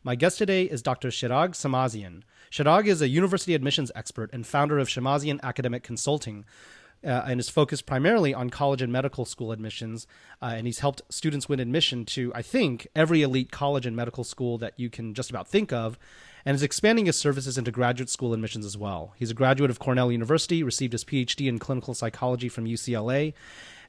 My guest today is Dr. Shirag Shemmassian. Shirag is a university admissions expert and founder of Shemmassian Academic Consulting, and is focused primarily on college and medical school admissions. And he's helped students win admission to, I think, every elite college and medical school that you can just about think of, and is expanding his services into graduate school admissions as well. He's a graduate of Cornell University, received his PhD in clinical psychology from UCLA,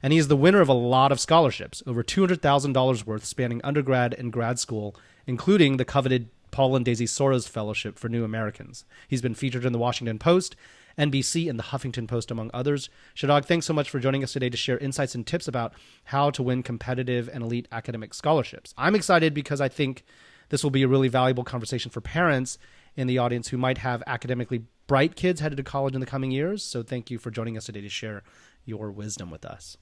and he is the winner of a lot of scholarships, over $200,000 worth, spanning undergrad and grad school, including the coveted Paul and Daisy Soros Fellowship for New Americans. He's been featured in the Washington Post, NBC, and the Huffington Post, among others. Shirag, thanks so much for joining us today to share insights and tips about how to win competitive and elite academic scholarships. I'm excited because I think this will be a really valuable conversation for parents in the audience who might have academically bright kids headed to college in the coming years. So thank you for joining us today to share your wisdom with us.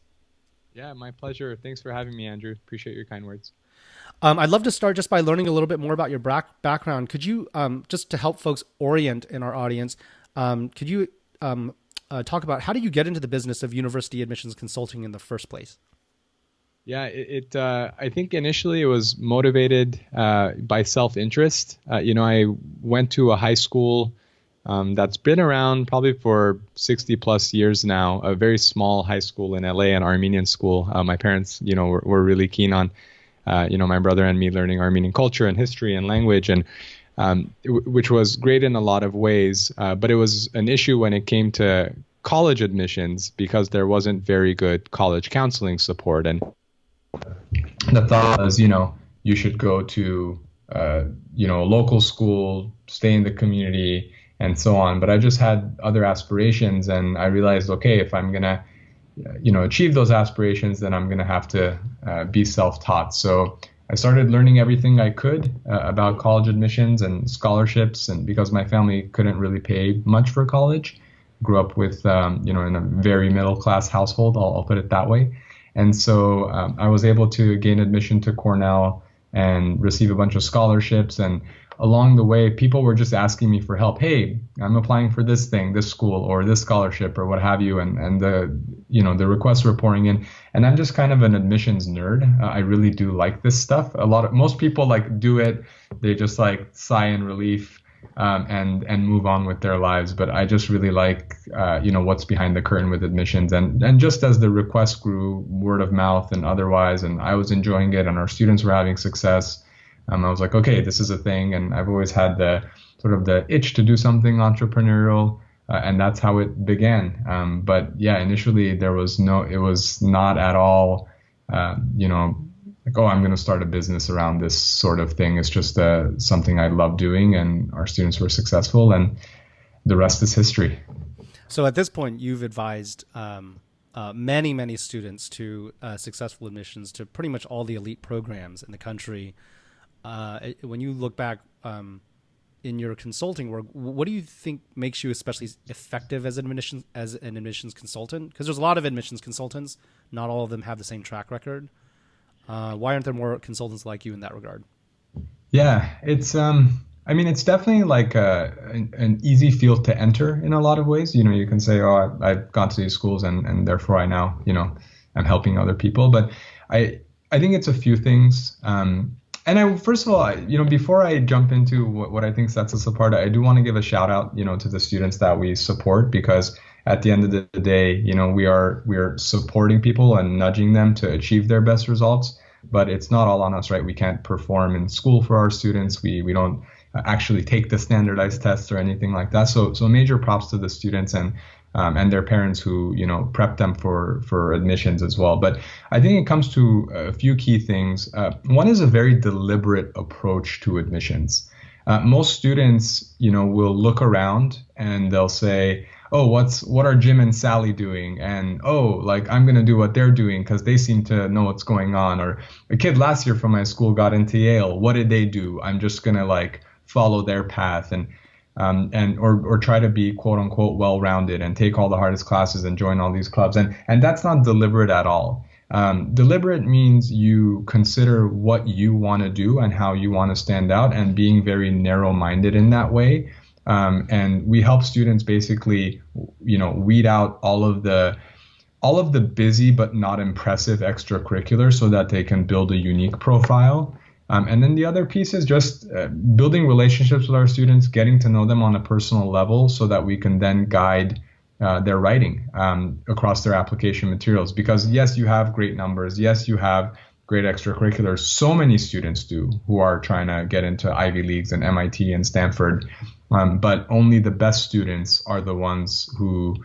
Yeah, my pleasure. Thanks for having me, Andrew. Appreciate your kind words. I'd love to start just by learning a little bit more about your background. Could you, just to help folks orient in our audience, could you talk about how did you get into the business of university admissions consulting in the first place? Yeah, I think initially it was motivated by self-interest. I went to a high school that's been around probably for 60 plus years now, a very small high school in LA, an Armenian school. My parents, were really keen on, my brother and me learning Armenian culture and history and language, and which was great in a lot of ways. But it was an issue when it came to college admissions because there wasn't very good college counseling support. And the thought was, you should go to, a local school, stay in the community, and so on. But I just had other aspirations, and I realized, okay, if I'm going to, achieve those aspirations, then I'm going to have to be self-taught. So I started learning everything I could about college admissions and scholarships, and because my family couldn't really pay much for college, grew up with, in a very middle-class household, I'll put it that way. And so I was able to gain admission to Cornell and receive a bunch of scholarships. And along the way, people were just asking me for help. Hey, I'm applying for this thing, this school, or this scholarship, or what have you. And the requests were pouring in. And I'm just kind of an admissions nerd. I really do like this stuff. Most people do it. They just sigh in relief and move on with their lives. But I just really like, what's behind the curtain with admissions. And just as the requests grew, word of mouth and otherwise, and I was enjoying it and our students were having success, I was like, okay, this is a thing. And I've always had the sort of the itch to do something entrepreneurial. And that's how it began. But yeah, initially it was not at all, I'm going to start a business around this sort of thing. It's just something I love doing, and our students were successful, and the rest is history. So at this point, you've advised many, many students to successful admissions to pretty much all the elite programs in the country. When you look back in your consulting work, what do you think makes you especially effective as an admissions consultant? Because there's a lot of admissions consultants. Not all of them have the same track record. Why aren't there more consultants like you in that regard? Yeah, it's definitely an easy field to enter in a lot of ways. You can say, oh, I've gone to these schools and therefore I now, I'm helping other people. But I think it's a few things. First of all, before I jump into what I think sets us apart, I do want to give a shout out, to the students that we support, because at the end of the day, we are supporting people and nudging them to achieve their best results. But it's not all on us, right? We can't perform in school for our students. We don't actually take the standardized tests or anything like that. So major props to the students and their parents who, prep them for admissions as well. But I think it comes to a few key things. One is a very deliberate approach to admissions. Most students, will look around and they'll say, oh, what are Jim and Sally doing? And, I'm going to do what they're doing because they seem to know what's going on. Or a kid last year from my school got into Yale. What did they do? I'm just going to follow their path or try to be quote unquote well-rounded and take all the hardest classes and join all these clubs. And that's not deliberate at all. Deliberate means you consider what you want to do and how you want to stand out, and being very narrow-minded in that way. And we help students basically, weed out all of the busy but not impressive extracurriculars so that they can build a unique profile. And then the other piece is just building relationships with our students, getting to know them on a personal level so that we can then guide their writing across their application materials. Because yes, you have great numbers. Yes, you have great extracurriculars. So many students do who are trying to get into Ivy Leagues and MIT and Stanford. But only the best students are the ones who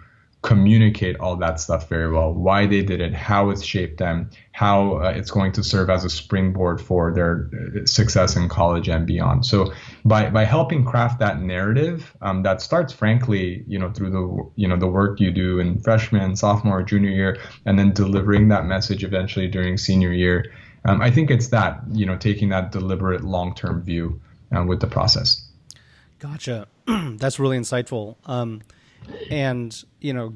communicate all that stuff very well, why they did it, how it's shaped them, how it's going to serve as a springboard for their success in college and beyond. So by helping craft that narrative, that starts frankly, through the work you do in freshman, sophomore, junior year, and then delivering that message eventually during senior year. I think it's that, taking that deliberate long-term view with the process. Gotcha. That's really insightful. And,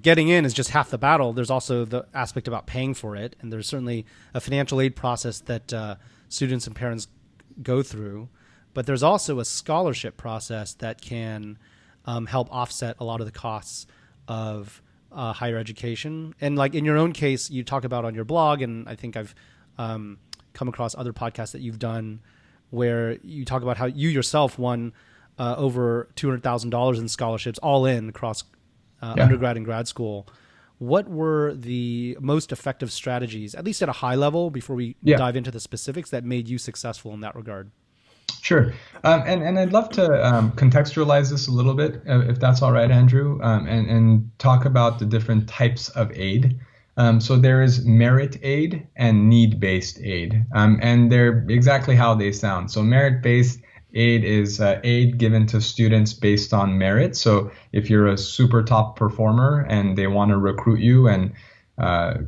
getting in is just half the battle. There's also the aspect about paying for it. And there's certainly a financial aid process that students and parents go through. But there's also a scholarship process that can help offset a lot of the costs of higher education. And like in your own case, you talk about on your blog, and I think I've come across other podcasts that you've done where you talk about how you yourself won over $200,000 in scholarships all in across undergrad and grad school. What were the most effective strategies, at least at a high level, before we dive into the specifics, that made you successful in that regard? Sure. And I'd love to contextualize this a little bit, if that's all right, Andrew, and talk about the different types of aid. So there is merit aid and need-based aid, and they're exactly how they sound. So merit-based aid is aid given to students based on merit. So if you're a super top performer and they want to recruit you and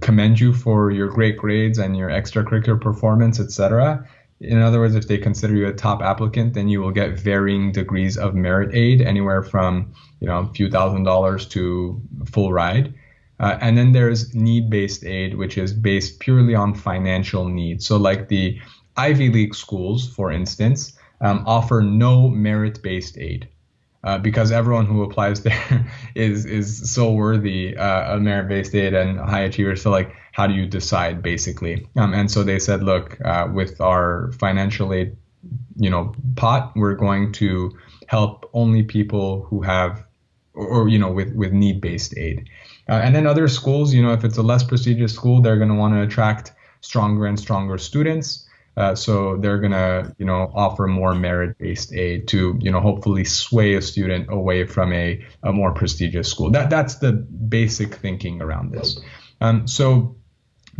commend you for your great grades and your extracurricular performance, etc. In other words, if they consider you a top applicant, then you will get varying degrees of merit aid, anywhere from a few $1,000s to full ride. And then there's need-based aid, which is based purely on financial needs. So like the Ivy League schools, for instance, offer no merit-based aid because everyone who applies there is so worthy of merit-based aid and high achievers. So like, how do you decide, basically? And so they said, look, with our financial aid, pot, we're going to help only people who have, or with need-based aid. And then other schools, if it's a less prestigious school, they're going to want to attract stronger and stronger students. So they're going to, offer more merit-based aid to, hopefully sway a student away from a more prestigious school. That's the basic thinking around this. So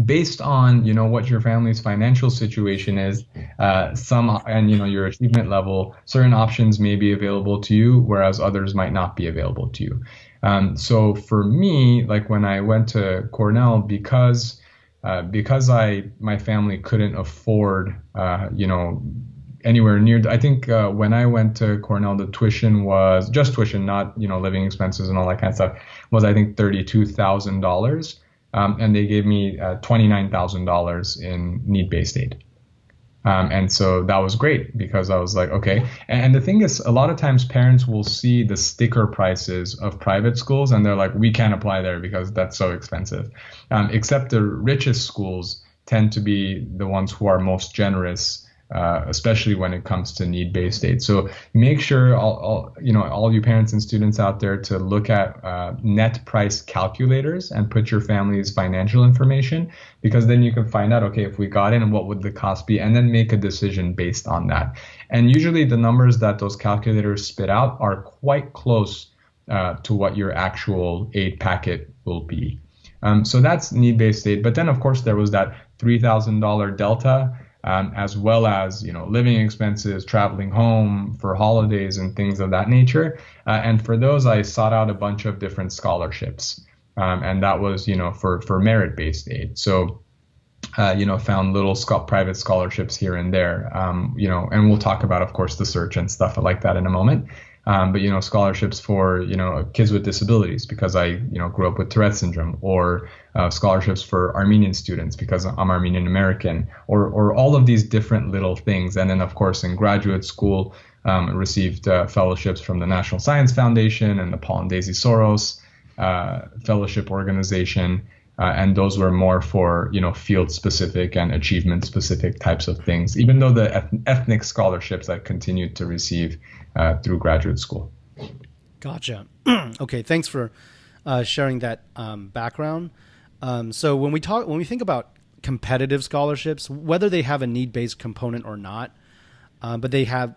based on, what your family's financial situation is, and your achievement level, certain options may be available to you, whereas others might not be available to you. So for me, like when I went to Cornell, because my family couldn't afford, anywhere near. I think when I went to Cornell, the tuition was just tuition, not living expenses and all that kind of stuff. Was I think $32,000, and they gave me $29,000 in need-based aid. And so that was great because I was like, okay. And the thing is, a lot of times parents will see the sticker prices of private schools and they're like, we can't apply there because that's so expensive. Except the richest schools tend to be the ones who are most generous, especially when it comes to need-based aid. So make sure all you parents and students out there to look at net price calculators and put your family's financial information, because then you can find out, okay, if we got in, what would the cost be, and then make a decision based on that. And usually the numbers that those calculators spit out are quite close to what your actual aid packet will be. So that's need-based aid. But then, of course, there was that $3,000 delta, as well as, living expenses, traveling home for holidays and things of that nature. And for those, I sought out a bunch of different scholarships. And that was, for merit-based aid. So, found little private scholarships here and there, and we'll talk about, of course, the search and stuff like that in a moment. But, scholarships for, kids with disabilities because I, grew up with Tourette syndrome, or scholarships for Armenian students because I'm Armenian American, or all of these different little things. And then, of course, in graduate school, received fellowships from the National Science Foundation and the Paul and Daisy Soros Fellowship Organization. And those were more for, field specific and achievement specific types of things, even though the ethnic scholarships I continued to receive through graduate school. Gotcha. Okay, thanks for sharing that background. So when we think about competitive scholarships, whether they have a need-based component or not, but they have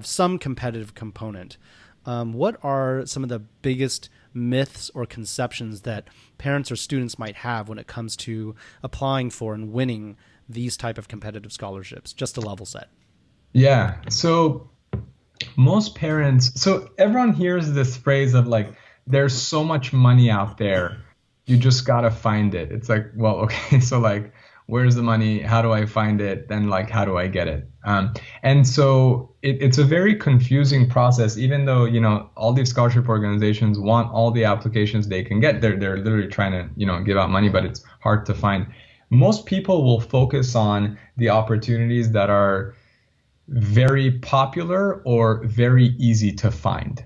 some competitive component. What are some of the biggest myths or conceptions that parents or students might have when it comes to applying for and winning these type of competitive scholarships, just to level set? Yeah. So most parents, so everyone hears this phrase of like, there's so much money out there, you just gotta find it. It's like, well, okay, so like, where's the money? How do I find it? Then like, how do I get it? And so it's a very confusing process, even though, all these scholarship organizations want all the applications they can get. They're literally trying to, give out money, but it's hard to find. Most people will focus on the opportunities that are very popular or very easy to find.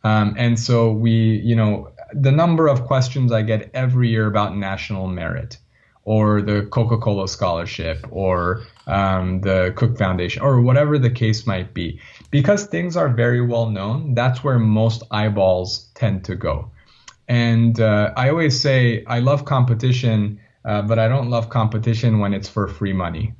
And so the number of questions I get every year about national merit or the Coca-Cola scholarship or the Cook Foundation or whatever the case might be, because things are very well known, that's where most eyeballs tend to go. And I always say I love competition, but I don't love competition when it's for free money.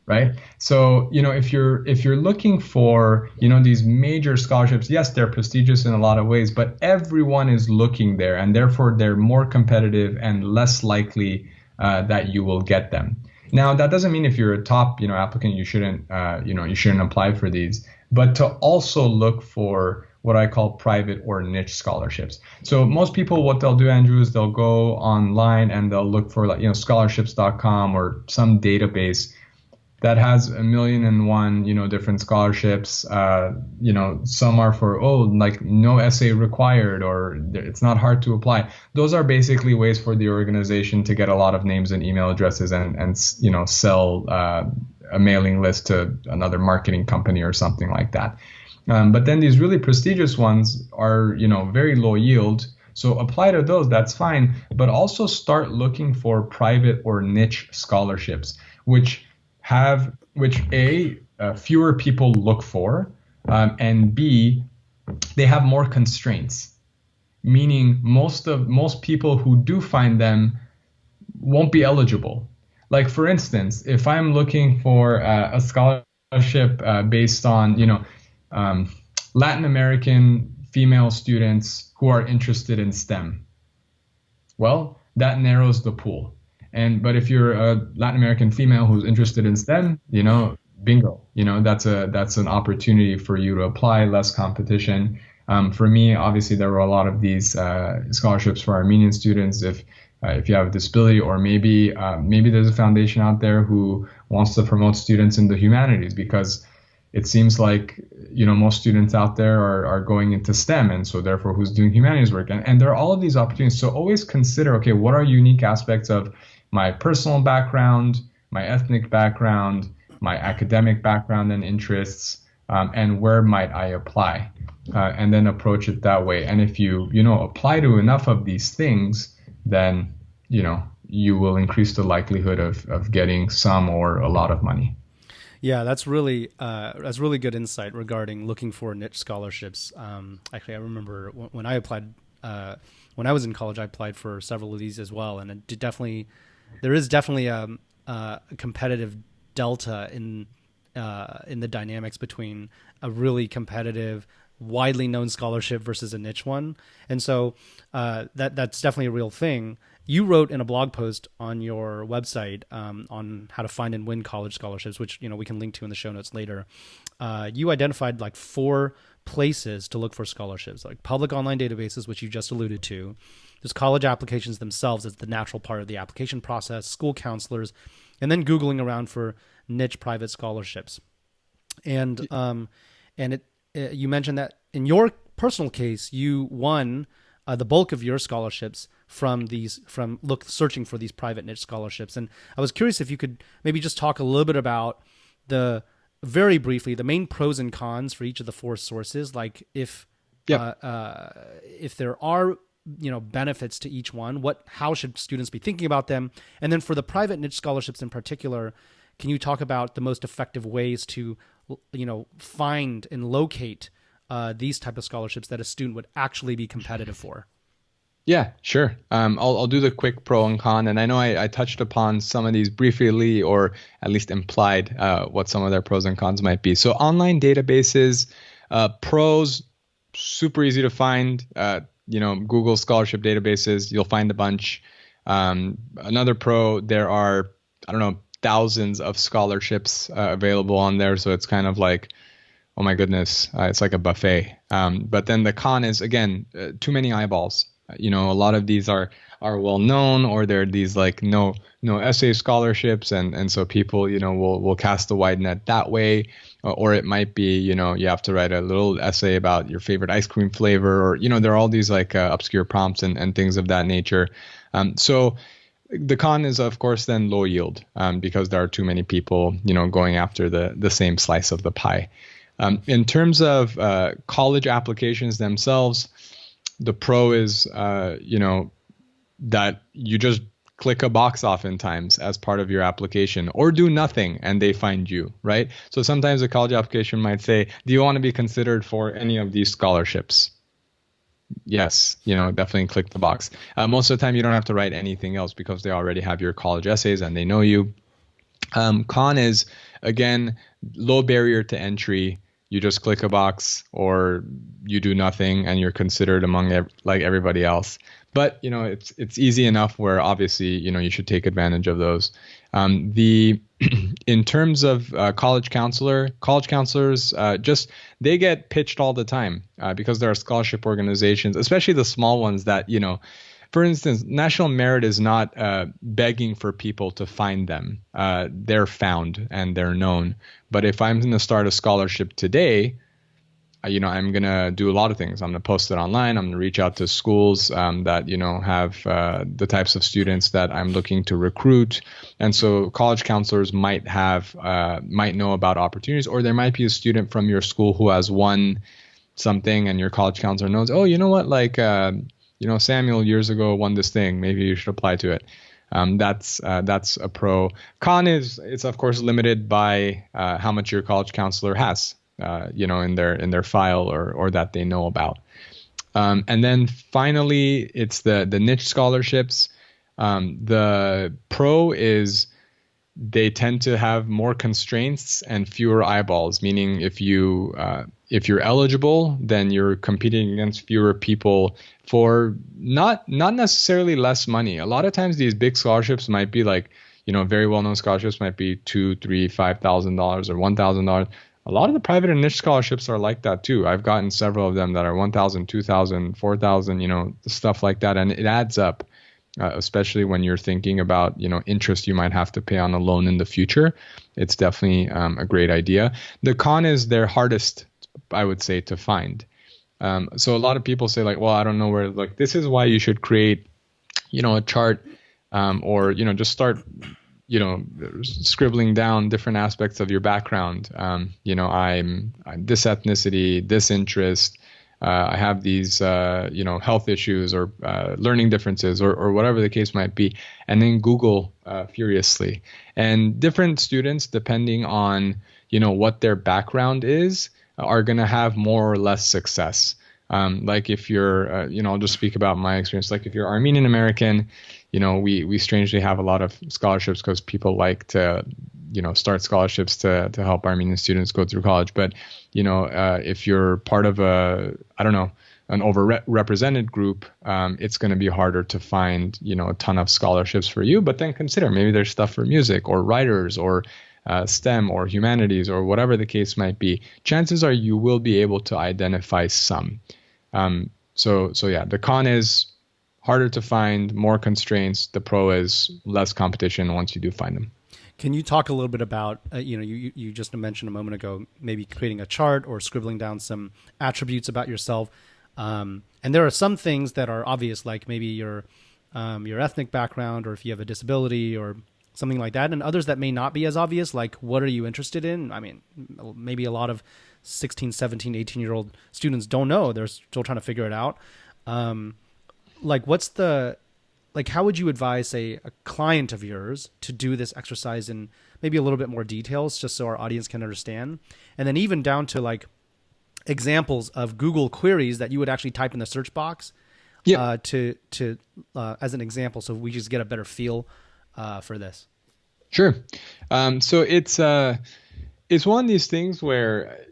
Right. So, if you're looking for, these major scholarships, yes, they're prestigious in a lot of ways, but everyone is looking there, and therefore they're more competitive and less likely that you will get them. Now, that doesn't mean if you're a top, applicant, you shouldn't apply for these, but to also look for what I call private or niche scholarships. So most people, what they'll do, Andrew, is they'll go online and they'll look for scholarships.com or some database that has 1,000,001, different scholarships. Some are for, no essay required, or it's not hard to apply. Those are basically ways for the organization to get a lot of names and email addresses and sell a mailing list to another marketing company or something like that. But then these really prestigious ones are, very low yield. So apply to those, that's fine. But also start looking for private or niche scholarships, which fewer people look for, and B, they have more constraints, meaning most people who do find them won't be eligible. Like, for instance, if I'm looking for a scholarship based on, Latin American female students who are interested in STEM, well, that narrows the pool. But if you're a Latin American female who's interested in STEM, bingo, that's an opportunity for you to apply, less competition. For me, obviously, there were a lot of these scholarships for Armenian students. If you have a disability, or maybe there's a foundation out there who wants to promote students in the humanities, because it seems like, most students out there are going into STEM, and so therefore who's doing humanities work. And there are all of these opportunities. So always consider, okay, what are unique aspects of my personal background, my ethnic background, my academic background and interests, and where might I apply, and then approach it that way. And if you apply to enough of these things, then you will increase the likelihood of getting some or a lot of money. Yeah, that's really good insight regarding looking for niche scholarships. Actually, I remember when I applied, when I was in college, I applied for several of these as well, and there is definitely a competitive delta in the dynamics between a really competitive, widely known scholarship versus a niche one, and so that's definitely a real thing. You wrote in a blog post on your website on how to find and win college scholarships, which we can link to in the show notes later. You identified like 4 places to look for scholarships, like public online databases, which you just alluded to. There's college applications themselves as the natural part of the application process, school counselors, and then Googling around for niche private scholarships. And you mentioned that in your personal case, you won the bulk of your scholarships from searching for these private niche scholarships. And I was curious if you could maybe just talk a little bit about very briefly, the main pros and cons for each of the 4 sources. Like if there are benefits to each one? How should students be thinking about them? And then for the private niche scholarships in particular, can you talk about the most effective ways to, find and locate these type of scholarships that a student would actually be competitive for? Yeah, sure. I'll do the quick pro and con, and I know I touched upon some of these briefly, or at least implied what some of their pros and cons might be. So online databases, pros, super easy to find. Google scholarship databases, you'll find a bunch. Another pro, there are, I don't know, thousands of scholarships available on there, so it's kind of like, oh my goodness, it's like a buffet. But then the con is, again, too many eyeballs. A lot of these are well known, or they're these like no essay scholarships, and so people will cast a wide net that way, or it might be you have to write a little essay about your favorite ice cream flavor, or there are all these like obscure prompts and things of that nature. So the con is, of course, then low yield, because there are too many people going after the same slice of the pie. In terms of college applications themselves, the pro is, that you just click a box oftentimes as part of your application, or do nothing and they find you, right? So sometimes a college application might say, do you want to be considered for any of these scholarships? Yes, definitely click the box. Most of the time you don't have to write anything else because they already have your college essays and they know you. Con is, again, low barrier to entry. You just click a box or you do nothing and you're considered among like everybody else. But, it's easy enough where obviously, you should take advantage of those. In terms of college counselors, they get pitched all the time because there are scholarship organizations, especially the small ones that, for instance, National Merit is not begging for people to find them. They're found and they're known. But if I'm going to start a scholarship today, I'm going to do a lot of things. I'm going to post it online. I'm going to reach out to schools that, have the types of students that I'm looking to recruit. And so college counselors might know about opportunities, or there might be a student from your school who has won something and your college counselor knows, oh, you know what, like, Samuel years ago won this thing. Maybe you should apply to it. That's a pro. Con is, it's of course limited by how much your college counselor has, in their file or that they know about. And then finally, it's the niche scholarships. The pro is they tend to have more constraints and fewer eyeballs, meaning if you're eligible, then you're competing against fewer people for not necessarily less money. A lot of times these big scholarships might be like, very well-known scholarships might be $2,000, $3,000, $5,000 or $1,000. A lot of the private and niche scholarships are like that too. I've gotten several of them that are $1,000, $2,000, $4,000, stuff like that. And it adds up, especially when you're thinking about, interest you might have to pay on a loan in the future. It's definitely a great idea. The con is they're hardest, I would say, to find. So a lot of people say like, well, I don't know where, like, this is why you should create, a chart, or, just start, scribbling down different aspects of your background. I'm this ethnicity, this interest, I have these, health issues or learning differences or whatever the case might be, and then Google furiously. And different students, depending on, what their background is, are going to have more or less success. Like if you're, I'll just speak about my experience. Like if you're Armenian American, we strangely have a lot of scholarships because people like to, start scholarships to help Armenian students go through college. But, if you're part of an overrepresented group, it's going to be harder to find, a ton of scholarships for you. But then consider maybe there's stuff for music or writers or STEM or humanities or whatever the case might be. Chances are you will be able to identify some. So yeah, the con is harder to find, more constraints. The pro is less competition once you do find them. Can you talk a little bit about, you just mentioned a moment ago, maybe creating a chart or scribbling down some attributes about yourself. And there are some things that are obvious, like maybe your ethnic background, or if you have a disability or something like that, and others that may not be as obvious, like what are you interested in? I mean, maybe a lot of 16, 17, 18-year-old students don't know. They're still trying to figure it out. like how would you advise, say, a client of yours to do this exercise in maybe a little bit more details, just so our audience can understand? And then even down to like examples of Google queries that you would actually type in the search box Yeah. to as an example, so we just get a better feel for this. Sure. So it's one of these things where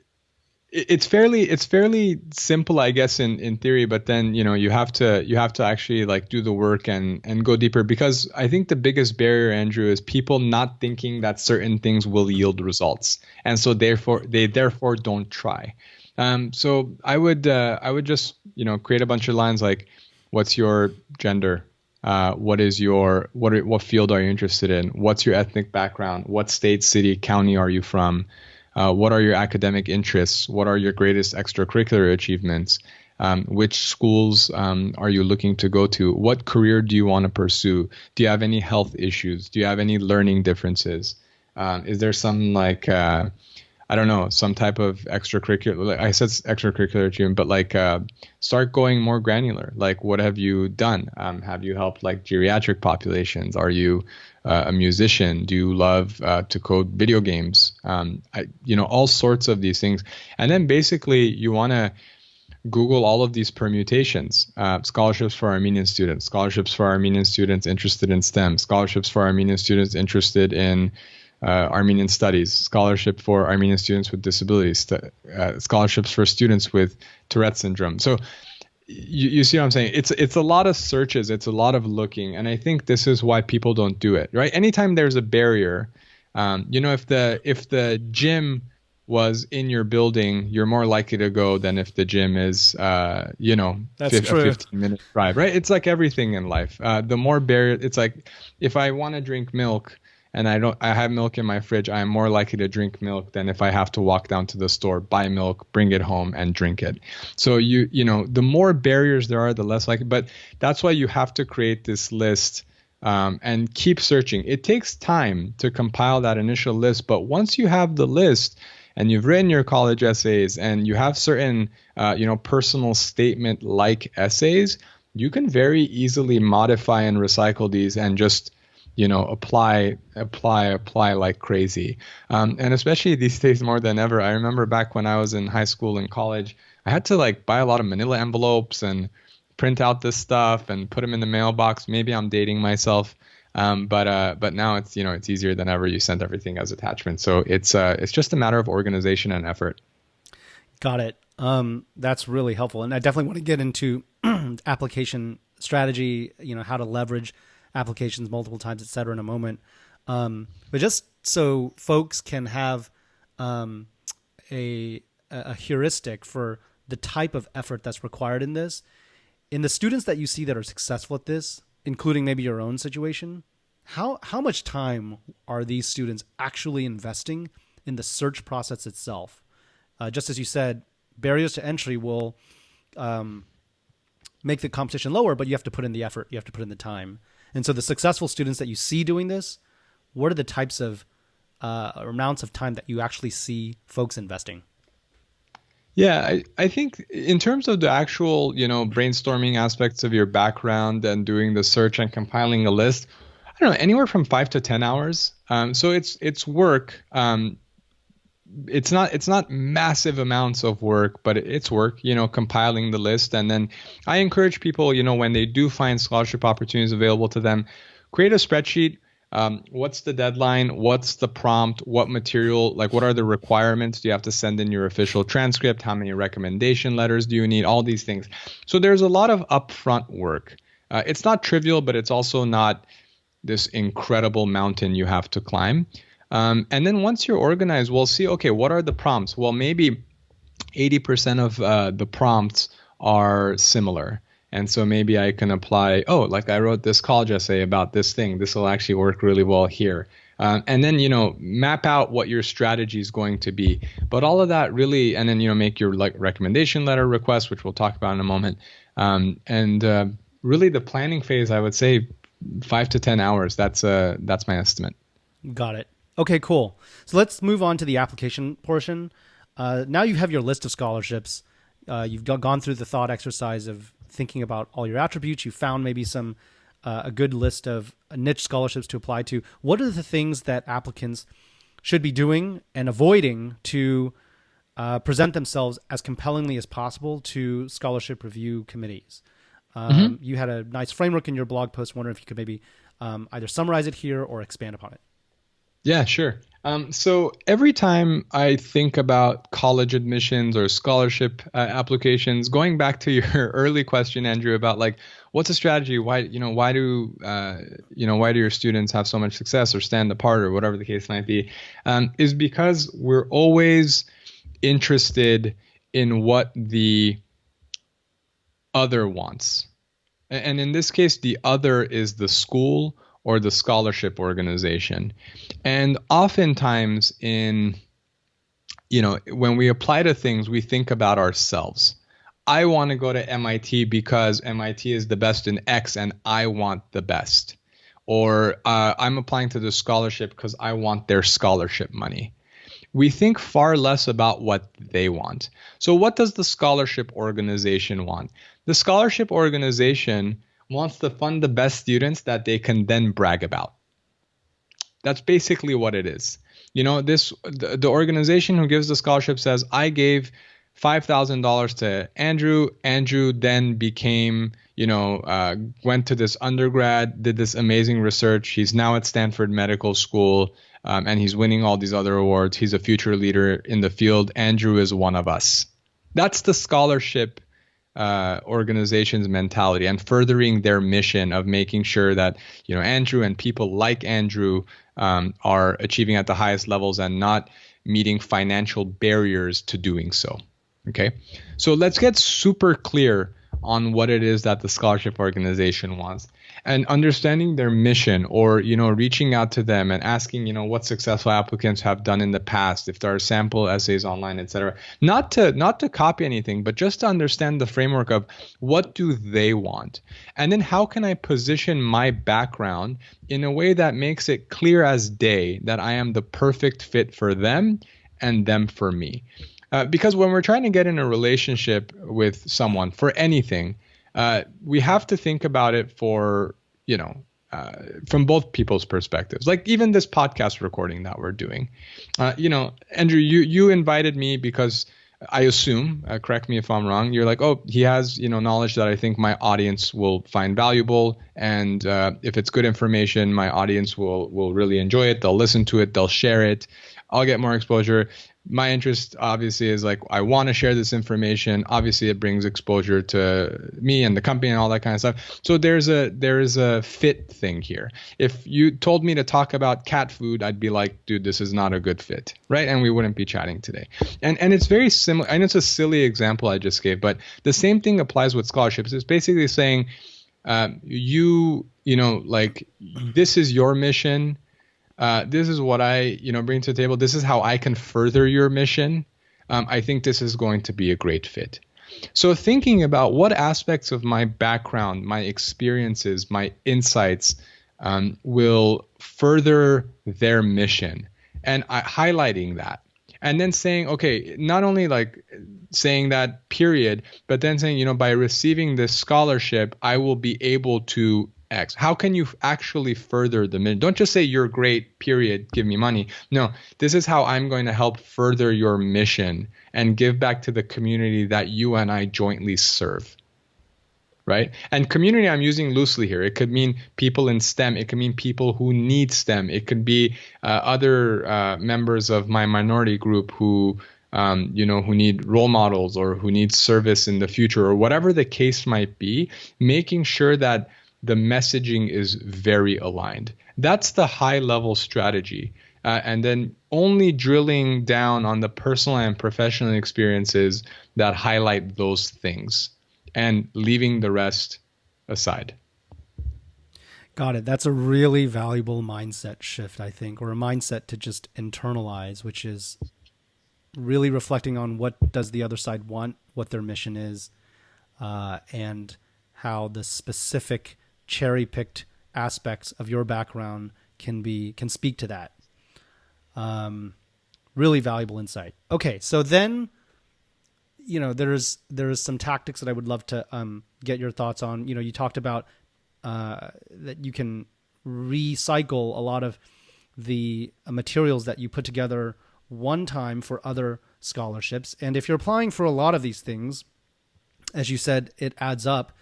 it's fairly simple, I guess, in theory, but then you have to actually like do the work and go deeper, because I think the biggest barrier, Andrew, is people not thinking that certain things will yield results, and so therefore don't try. So I would just create a bunch of lines like, what's your gender? What field are you interested in? What's your ethnic background? What state, city, county are you from? What are your academic interests? What are your greatest extracurricular achievements? Which schools are you looking to go to? What career do you want to pursue? Do you have any health issues? Do you have any learning differences? Is there some like I don't know, some type of extracurricular, like I said, extracurricular achievement, but like start going more granular. Like, what have you done? Have you helped like geriatric populations? Are you a musician? Do you love to code video games? All sorts of these things. And then basically you want to Google all of these permutations, scholarships for Armenian students, scholarships for Armenian students interested in STEM, scholarships for Armenian students interested in Armenian studies, scholarship for Armenian students with disabilities, scholarships for students with Tourette syndrome. So you see what I'm saying? It's a lot of searches. It's a lot of looking. And I think this is why people don't do it, right? Anytime there's a barrier, if the gym was in your building, you're more likely to go than if the gym is, That's a true. 15-minute drive, right? It's like everything in life. The more barrier, it's like if I want to drink milk, and I have milk in my fridge, I am more likely to drink milk than if I have to walk down to the store, buy milk, bring it home, and drink it. So the more barriers there are, the less likely. But that's why you have to create this list and keep searching. It takes time to compile that initial list, but once you have the list and you've written your college essays and you have certain personal statement like essays, you can very easily modify and recycle these and just apply like crazy. And especially these days more than ever. I remember back when I was in high school and college, I had to like buy a lot of manila envelopes and print out this stuff and put them in the mailbox. Maybe I'm dating myself. But now it's easier than ever. You send everything as attachments. So it's just a matter of organization and effort. Got it. That's really helpful. And I definitely want to get into application strategy, how to leverage applications multiple times, et cetera, in a moment. But just so folks can have a heuristic for the type of effort that's required in this, in the students that you see that are successful at this, including maybe your own situation, how much time are these students actually investing in the search process itself? Just as you said, barriers to entry will make the competition lower, but you have to put in the effort, you have to put in the time. And so the successful students that you see doing this, what are the types of amounts of time that you actually see folks investing? Yeah, I think in terms of the actual, brainstorming aspects of your background and doing the search and compiling a list, I don't know, anywhere from 5 to 10 hours. So it's work. It's not massive amounts of work, but it's work, compiling the list. And then I encourage people, when they do find scholarship opportunities available to them, create a spreadsheet. What's the deadline? What's the prompt? What material, like what are the requirements? Do you have to send in your official transcript? How many recommendation letters do you need? All these things. So there's a lot of upfront work. It's not trivial, but it's also not this incredible mountain you have to climb. And then once you're organized, we'll see, okay, what are the prompts? Well, maybe 80% of the prompts are similar. And so maybe I can apply, like I wrote this college essay about this thing. This will actually work really well here. And then, map out what your strategy is going to be. But all of that really, and then, make your like recommendation letter request, which we'll talk about in a moment. And really the planning phase, I would say 5 to 10 hours. That's my estimate. Got it. Okay, cool. So let's move on to the application portion. Now you have your list of scholarships. You've gone through the thought exercise of thinking about all your attributes, you found maybe some a good list of niche scholarships to apply to. What are the things that applicants should be doing and avoiding to present themselves as compellingly as possible to scholarship review committees? You had a nice framework in your blog post. Wondering if you could maybe either summarize it here or expand upon it. Yeah, sure. So every time I think about college admissions or scholarship applications, going back to your early question, Andrew, about like, what's a strategy? Why do your students have so much success or stand apart or whatever the case might be, is because we're always interested in what the other wants. And in this case, the other is the school or the scholarship organization. And oftentimes when we apply to things, we think about ourselves. I want to go to MIT because MIT is the best in X and I want the best. Or I'm applying to the scholarship because I want their scholarship money. We think far less about what they want. So what does the scholarship organization want? The scholarship organization wants to fund the best students that they can then brag about. That's basically what it is. The organization who gives the scholarship says, I gave $5,000 to Andrew. Andrew then became, went to this undergrad, did this amazing research. He's now at Stanford Medical School, and he's winning all these other awards. He's a future leader in the field. Andrew is one of us. That's the scholarship organization's mentality, and furthering their mission of making sure that Andrew and people like Andrew are achieving at the highest levels and not meeting financial barriers to doing so. Okay, so let's get super clear on what it is that the scholarship organization wants, and understanding their mission, or reaching out to them and asking what successful applicants have done in the past, if there are sample essays online, etc. Not to copy anything, but just to understand the framework of what do they want, and then how can I position my background in a way that makes it clear as day that I am the perfect fit for them and them for me. Because when we're trying to get in a relationship with someone for anything, we have to think about it from both people's perspectives. Like even this podcast recording that we're doing, Andrew, you invited me because I assume, correct me if I'm wrong, you're like, oh, he has, knowledge that I think my audience will find valuable. And if it's good information, my audience will really enjoy it. They'll listen to it. They'll share it. I'll get more exposure. My interest obviously is like, I want to share this information. Obviously it brings exposure to me and the company and all that kind of stuff. So there is a fit thing here. If you told me to talk about cat food, I'd be like, dude, this is not a good fit, right? And we wouldn't be chatting today. And it's very similar. I know it's a silly example I just gave, but the same thing applies with scholarships. It's basically saying, this is your mission. This is what I, bring to the table. This is how I can further your mission. I think this is going to be a great fit. So thinking about what aspects of my background, my experiences, my insights will further their mission, and highlighting that. And then saying, okay, not only like saying that period, but then saying, by receiving this scholarship, I will be able to X. How can you actually further the mission? Don't just say you're great, period, give me money. No, this is how I'm going to help further your mission and give back to the community that you and I jointly serve. Right? And community I'm using loosely here. It could mean people in STEM. It could mean people who need STEM. It could be other members of my minority group who need role models or who need service in the future, or whatever the case might be, making sure that the messaging is very aligned. That's the high level strategy. And then only drilling down on the personal and professional experiences that highlight those things and leaving the rest aside. Got it. That's a really valuable mindset shift, I think, or a mindset to just internalize, which is really reflecting on what does the other side want, what their mission is, and how the specific cherry-picked aspects of your background can speak to that. Really valuable insight. Okay, so then there is some tactics that I would love to get your thoughts on. You talked about that you can recycle a lot of the materials that you put together one time for other scholarships. And if you're applying for a lot of these things, as you said, it adds up,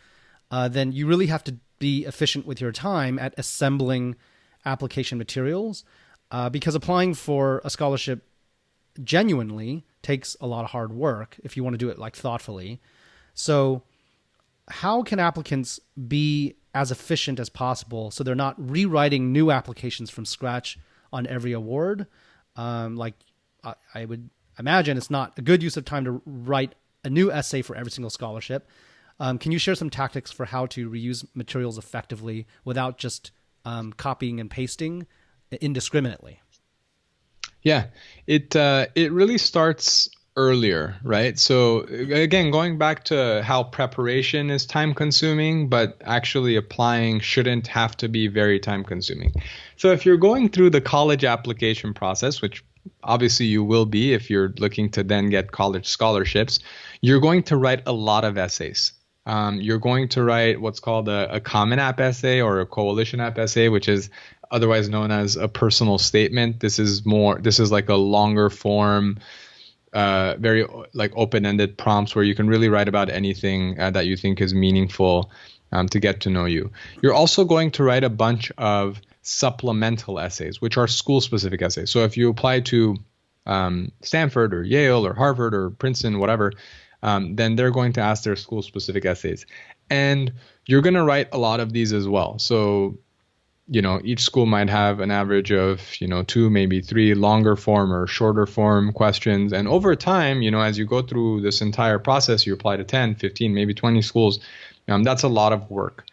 then you really have to be efficient with your time at assembling application materials, because applying for a scholarship genuinely takes a lot of hard work if you want to do it like thoughtfully. So how can applicants be as efficient as possible so they're not rewriting new applications from scratch on every award? Like I would imagine it's not a good use of time to write a new essay for every single scholarship. Can you share some tactics for how to reuse materials effectively without just copying and pasting indiscriminately? Yeah, it really starts earlier, right? So again, going back to how preparation is time consuming, but actually applying shouldn't have to be very time consuming. So if you're going through the college application process, which obviously you will be if you're looking to then get college scholarships, you're going to write a lot of essays. You're going to write what's called a Common App essay or a Coalition App essay, which is otherwise known as a personal statement. This is like a longer form, very like open-ended prompts where you can really write about anything that you think is meaningful to get to know you. You're also going to write a bunch of supplemental essays, which are school-specific essays. So if you apply to Stanford or Yale or Harvard or Princeton, whatever, then they're going to ask their school-specific essays. And you're going to write a lot of these as well. So, each school might have an average of, 2, maybe 3 longer form or shorter form questions. And over time, as you go through this entire process, you apply to 10, 15, maybe 20 schools. That's a lot of work.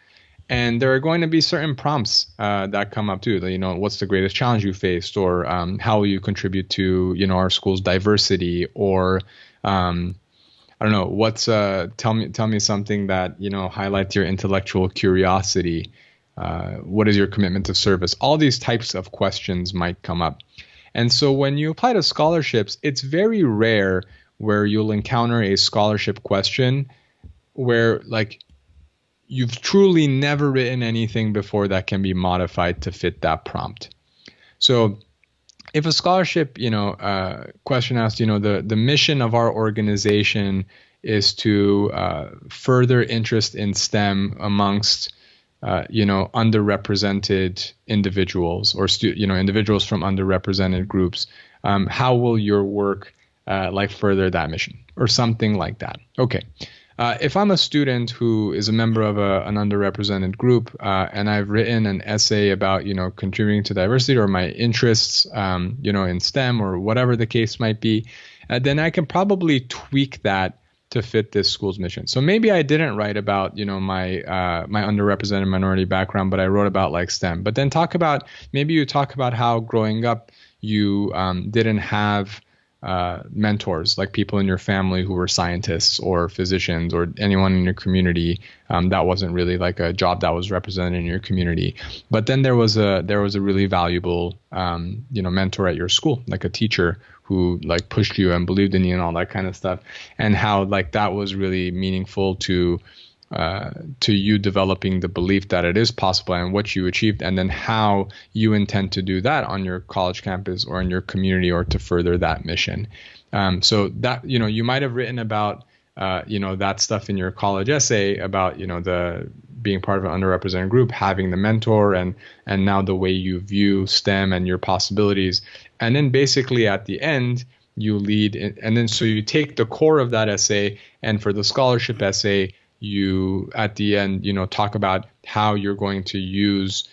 And there are going to be certain prompts that come up too. What's the greatest challenge you faced, or how will you contribute to, our school's diversity, or I don't know, tell me something that, highlights your intellectual curiosity. What is your commitment to service? All these types of questions might come up. And so when you apply to scholarships, it's very rare where you'll encounter a scholarship question where you've truly never written anything before that can be modified to fit that prompt. So if a scholarship, question asks, the mission of our organization is to further interest in STEM amongst, underrepresented individuals or individuals from underrepresented groups. How will your work further that mission, or something like that? Okay. If I'm a student who is a member of an underrepresented group, and I've written an essay about, contributing to diversity or my interests, in STEM or whatever the case might be, then I can probably tweak that to fit this school's mission. So maybe I didn't write about, my underrepresented minority background, but I wrote about STEM. But then maybe you talk about how growing up you didn't have mentors, like people in your family who were scientists or physicians or anyone in your community. That wasn't really a job that was represented in your community. But then there was a really valuable, mentor at your school, like a teacher who pushed you and believed in you and all that kind of stuff. And how that was really meaningful to you developing the belief that it is possible and what you achieved, and then how you intend to do that on your college campus or in your community or to further that mission. So that, you might have written about, that stuff in your college essay about, the being part of an underrepresented group, having the mentor, and now the way you view STEM and your possibilities. And then basically at the end, you lead, and then so you take the core of that essay, and for the scholarship essay, you at the end, talk about how you're going to use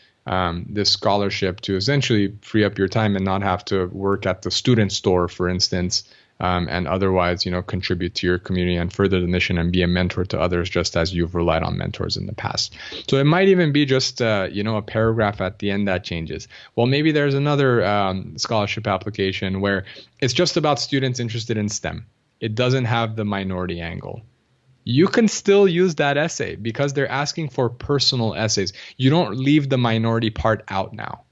this scholarship to essentially free up your time and not have to work at the student store, for instance, and otherwise, contribute to your community and further the mission and be a mentor to others, just as you've relied on mentors in the past. So it might even be just, a paragraph at the end that changes. Well, maybe there's another scholarship application where it's just about students interested in STEM. It doesn't have the minority angle. You can still use that essay because they're asking for personal essays. You don't leave the minority part out now.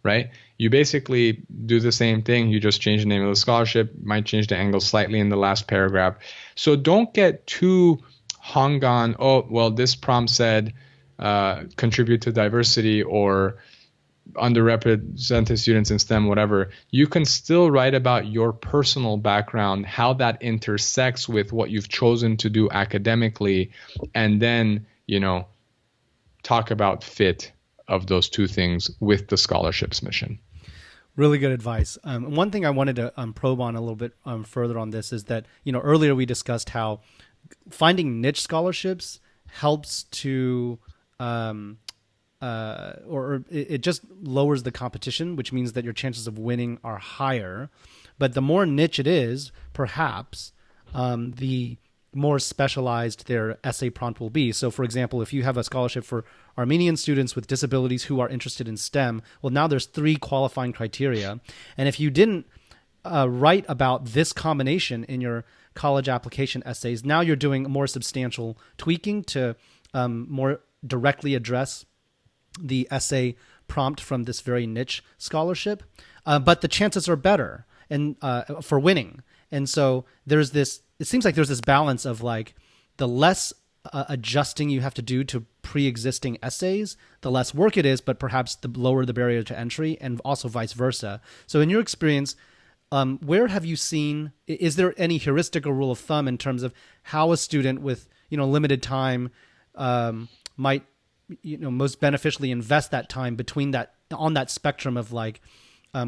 right? You basically do the same thing. You just change the name of the scholarship, might change the angle slightly in the last paragraph. So don't get too hung on, oh, well, this prompt said contribute to diversity or underrepresented students in STEM, whatever. You can still write about your personal background, how that intersects with what you've chosen to do academically, and then, talk about fit of those two things with the scholarship's mission. Really good advice. One thing I wanted to probe on a little bit further on this is that, earlier we discussed how finding niche scholarships helps to, or it just lowers the competition, which means that your chances of winning are higher. But the more niche it is, perhaps, the more specialized their essay prompt will be. So, for example, if you have a scholarship for Armenian students with disabilities who are interested in STEM, well, now there's 3 qualifying criteria. And if you didn't write about this combination in your college application essays, now you're doing more substantial tweaking to more directly address the essay prompt from this very niche scholarship. But the chances are better and for winning. And so it seems like there's this balance of like the less adjusting you have to do to pre-existing essays, the less work it is, but perhaps the lower the barrier to entry, and also vice versa. So in your experience, where have you seen, is there any heuristic or rule of thumb in terms of how a student with, limited time might, most beneficially invest that time between that, on that spectrum of like,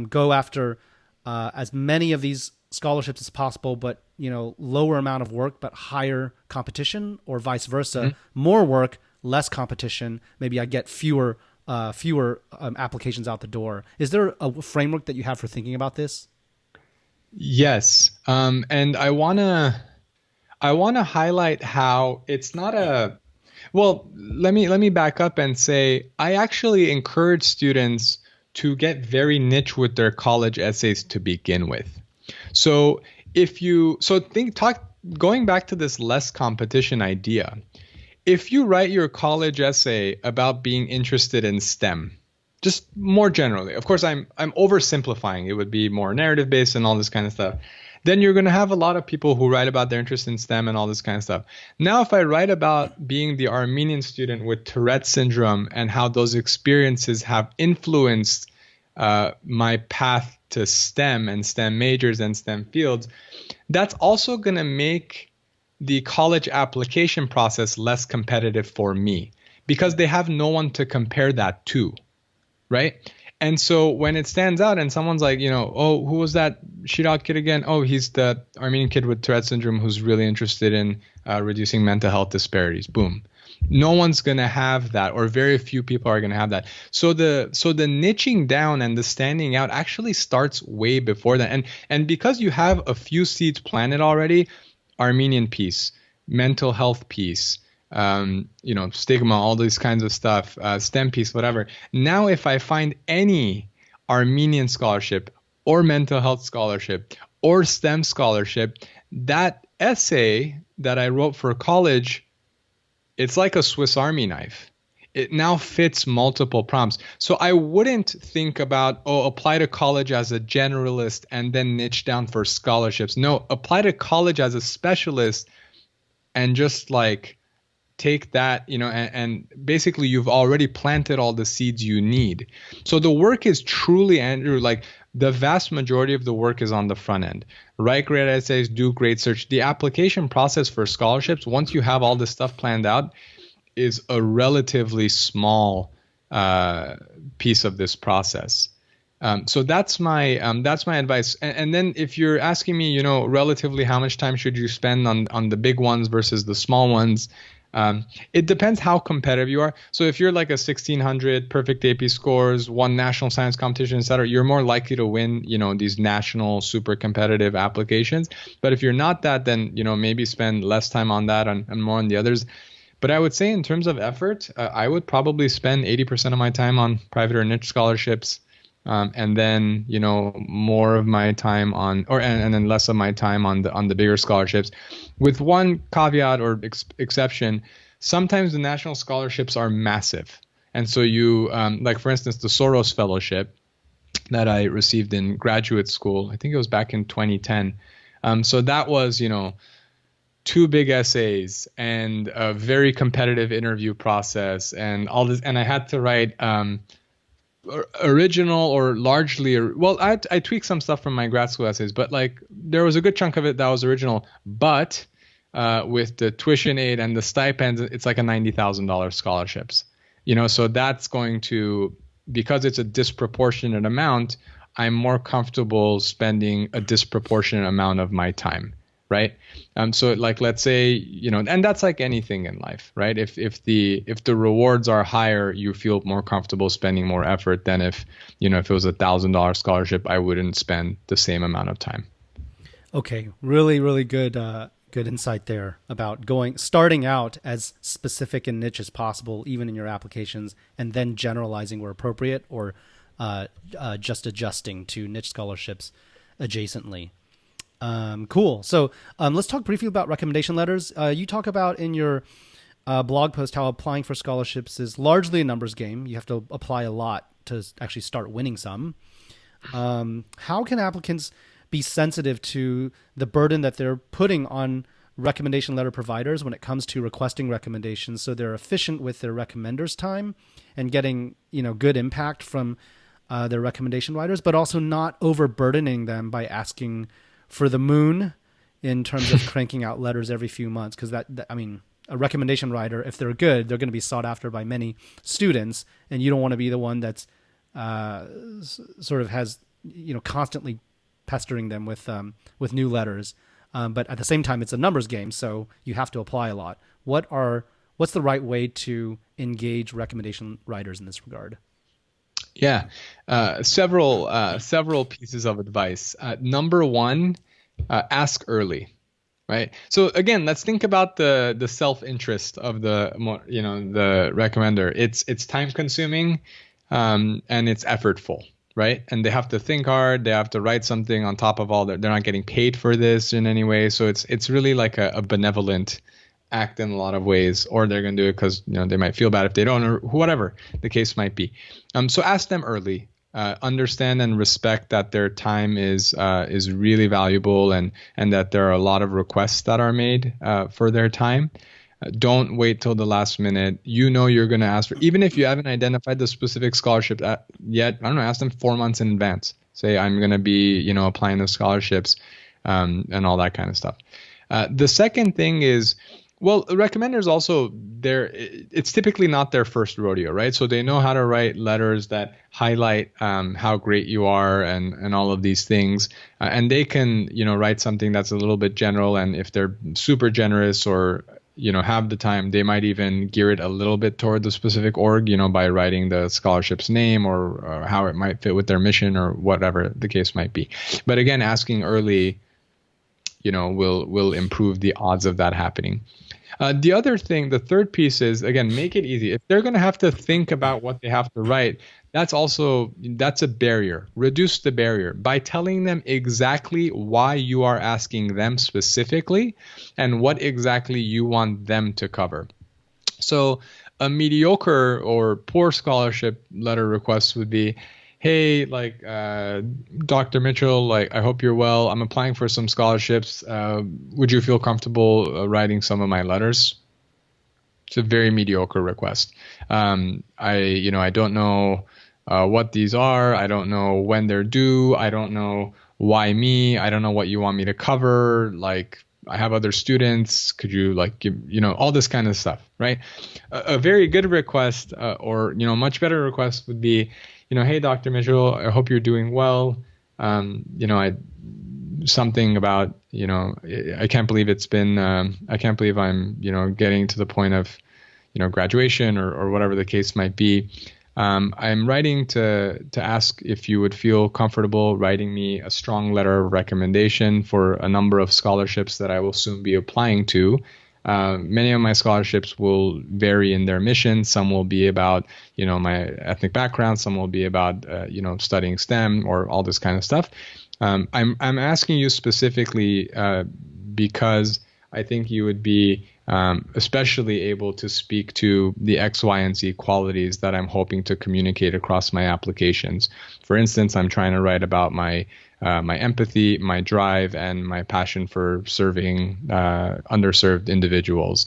go after as many of these scholarships as possible, but lower amount of work but higher competition, or vice versa, more work, less competition, maybe I get fewer applications out the door. Is there a framework that you have for thinking about this? Yes, and I wanna highlight how it's not a, well, let me back up and say I actually encourage students to get very niche with their college essays to begin with. So going back to this less competition idea, if you write your college essay about being interested in STEM, just more generally, of course, I'm oversimplifying. It would be more narrative based and all this kind of stuff. Then you're going to have a lot of people who write about their interest in STEM and all this kind of stuff. Now, if I write about being the Armenian student with Tourette syndrome and how those experiences have influenced my path to STEM and STEM majors and STEM fields, that's also going to make the college application process less competitive for me because they have no one to compare that to, right? And so when it stands out and someone's like, oh, who was that Shirag kid again? Oh, he's the Armenian kid with Tourette syndrome who's really interested in reducing mental health disparities. Boom. No one's going to have that, or very few people are going to have that. So the niching down and the standing out actually starts way before that. And because you have a few seeds planted already, Armenian piece, mental health piece, stigma, all these kinds of stuff, STEM piece, whatever. Now, if I find any Armenian scholarship or mental health scholarship or STEM scholarship, that essay that I wrote for college, it's like a Swiss Army knife. It now fits multiple prompts. So I wouldn't think about, apply to college as a generalist and then niche down for scholarships. No, apply to college as a specialist and just like take that, and basically you've already planted all the seeds you need. So the work is truly, Andrew, like the vast majority of the work is on the front end. Write great essays, do great search. The application process for scholarships, once you have all this stuff planned out, is a relatively small piece of this process. So that's my advice. And then if you're asking me, relatively how much time should you spend on the big ones versus the small ones, it depends how competitive you are. So if you're like a 1600 perfect AP scores, one national science competition, et cetera, you're more likely to win, these national super competitive applications. But if you're not that, then, maybe spend less time on that and more on the others. But I would say in terms of effort, I would probably spend 80% of my time on private or niche scholarships. And then, more of my time on, and then less of my time on the bigger scholarships, with one caveat or exception. Sometimes the national scholarships are massive. And so you, like for instance, the Soros Fellowship, that I received in graduate school. I think it was back in 2010. So that was, 2 big essays and a very competitive interview process and all this. And I had to write original or largely, well, I tweaked some stuff from my grad school essays, but like there was a good chunk of it that was original. But with the tuition aid and the stipends, it's like a $90,000 scholarships. So that's going to, because it's a disproportionate amount, I'm more comfortable spending a disproportionate amount of my time, right? So like, let's say, and that's like anything in life, right? If the rewards are higher, you feel more comfortable spending more effort than if it was $1,000 scholarship, I wouldn't spend the same amount of time. Okay, really, really good insight there about starting out as specific and niche as possible, even in your applications, and then generalizing where appropriate, or just adjusting to niche scholarships adjacently. Cool. So let's talk briefly about recommendation letters. You talk about in your blog post how applying for scholarships is largely a numbers game. You have to apply a lot to actually start winning some. How can applicants be sensitive to the burden that they're putting on recommendation letter providers when it comes to requesting recommendations, so they're efficient with their recommenders' time and getting good impact from their recommendation writers, but also not overburdening them by asking for the moon in terms of cranking out letters every few months? Because a recommendation writer, if they're good, they're going to be sought after by many students, and you don't want to be the one that's sort of has constantly pestering them with new letters. But at the same time, it's a numbers game, so you have to apply a lot. What's the right way to engage recommendation writers in this regard? Yeah, several pieces of advice. Number one, ask early, right? So again, let's think about the self-interest of the recommender. It's time consuming, and it's effortful, right? And they have to think hard. They have to write something on top of all that. They're not getting paid for this in any way. So it's really like a benevolent act in a lot of ways, or they're going to do it because they might feel bad if they don't, or whatever the case might be. So ask them early. Understand and respect that their time is really valuable, and that there are a lot of requests that are made for their time. Don't wait till the last minute. You're going to ask for, even if you haven't identified the specific scholarship yet, I don't know, ask them 4 months in advance. Say, I'm going to be, applying the scholarships, and all that kind of stuff. The second thing is, well, recommenders also, it's typically not their first rodeo, right? So they know how to write letters that highlight how great you are and all of these things. And they can, write something that's a little bit general. And if they're super generous or, have the time, they might even gear it a little bit toward the specific org, by writing the scholarship's name or how it might fit with their mission or whatever the case might be. But again, asking early, will improve the odds of that happening. The other thing, the third piece is, again, make it easy. If they're going to have to think about what they have to write, that's a barrier. Reduce the barrier by telling them exactly why you are asking them specifically and what exactly you want them to cover. So a mediocre or poor scholarship letter request would be, hey, Dr. Mitchell, I hope you're well. I'm applying for some scholarships. Would you feel comfortable writing some of my letters? It's a very mediocre request. I don't know what these are. I don't know when they're due. I don't know why me. I don't know what you want me to cover. I have other students. Could you give, all this kind of stuff, right? A very good request, or much better request would be, hey, Dr. Mitchell, I hope you're doing well. Something about, I can't believe I can't believe I'm, getting to the point of, graduation or whatever the case might be. I'm writing to ask if you would feel comfortable writing me a strong letter of recommendation for a number of scholarships that I will soon be applying to. Many of my scholarships will vary in their mission. Some will be about, my ethnic background. Some will be about, studying STEM or all this kind of stuff. I'm asking you specifically because I think you would be especially able to speak to the X, Y, and Z qualities that I'm hoping to communicate across my applications. For instance, I'm trying to write about my empathy, my drive, and my passion for serving underserved individuals.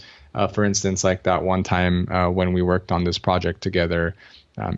For instance, like that one time when we worked on this project together,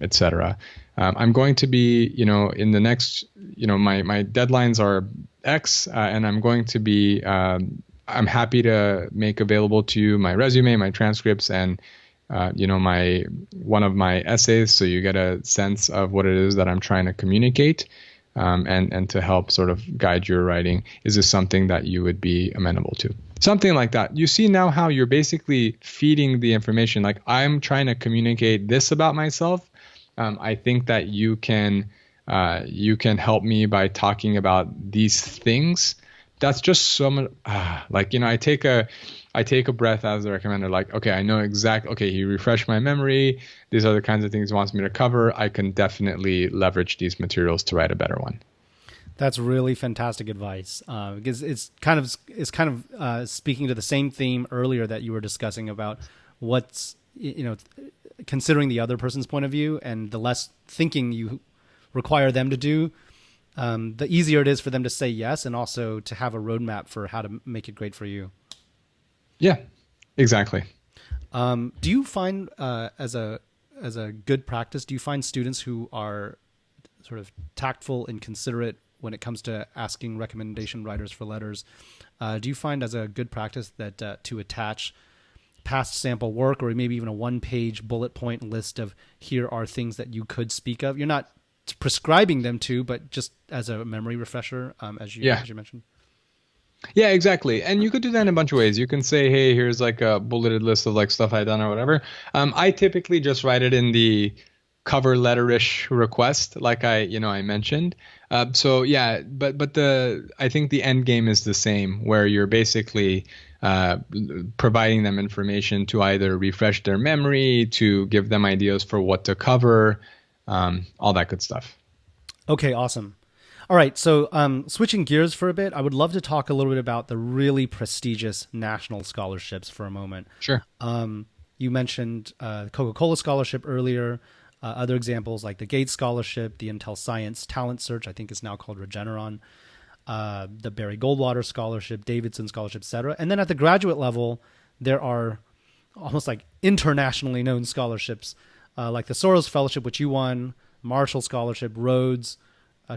etc. I'm going to be, in the next, my deadlines are X, and I'm going to be, I'm happy to make available to you my resume, my transcripts, and one of my essays, so you get a sense of what it is that I'm trying to communicate, and to help sort of guide your writing. Is this something that you would be amenable to? Something like that. You see now how you're basically feeding the information. Like, I'm trying to communicate this about myself. I think that you can help me by talking about these things. That's just so much. I take a breath as a recommender. Like, okay, I know exactly. Okay, he refreshed my memory. These are the kinds of things he wants me to cover. I can definitely leverage these materials to write a better one. That's really fantastic advice, because it's kind of speaking to the same theme earlier that you were discussing about what's, considering the other person's point of view, and the less thinking you require them to do, the easier it is for them to say yes, and also to have a roadmap for how to make it great for you. Yeah, exactly. Do you find as a good practice, do you find students who are sort of tactful and considerate when it comes to asking recommendation writers for letters? Do you find as a good practice that to attach past sample work, or maybe even a one-page bullet point list of here are things that you could speak of? You're not prescribing them to, but just as a memory refresher, as you mentioned. Yeah, exactly. And you could do that in a bunch of ways. You can say, hey, here's like a bulleted list of like stuff I've done or whatever. I typically just write it in the cover letter-ish request, like I mentioned. So yeah, but I think the end game is the same, where you're basically providing them information to either refresh their memory, to give them ideas for what to cover, all that good stuff. Okay, awesome. All right, so switching gears for a bit, I would love to talk a little bit about the really prestigious national scholarships for a moment. Sure. You mentioned Coca-Cola Scholarship earlier. Other examples like the Gates Scholarship, the Intel Science Talent Search, I think is now called Regeneron, the Barry Goldwater Scholarship, Davidson Scholarship, etc. And then at the graduate level, there are almost like internationally known scholarships, like the Soros Fellowship, which you won, Marshall Scholarship, Rhodes,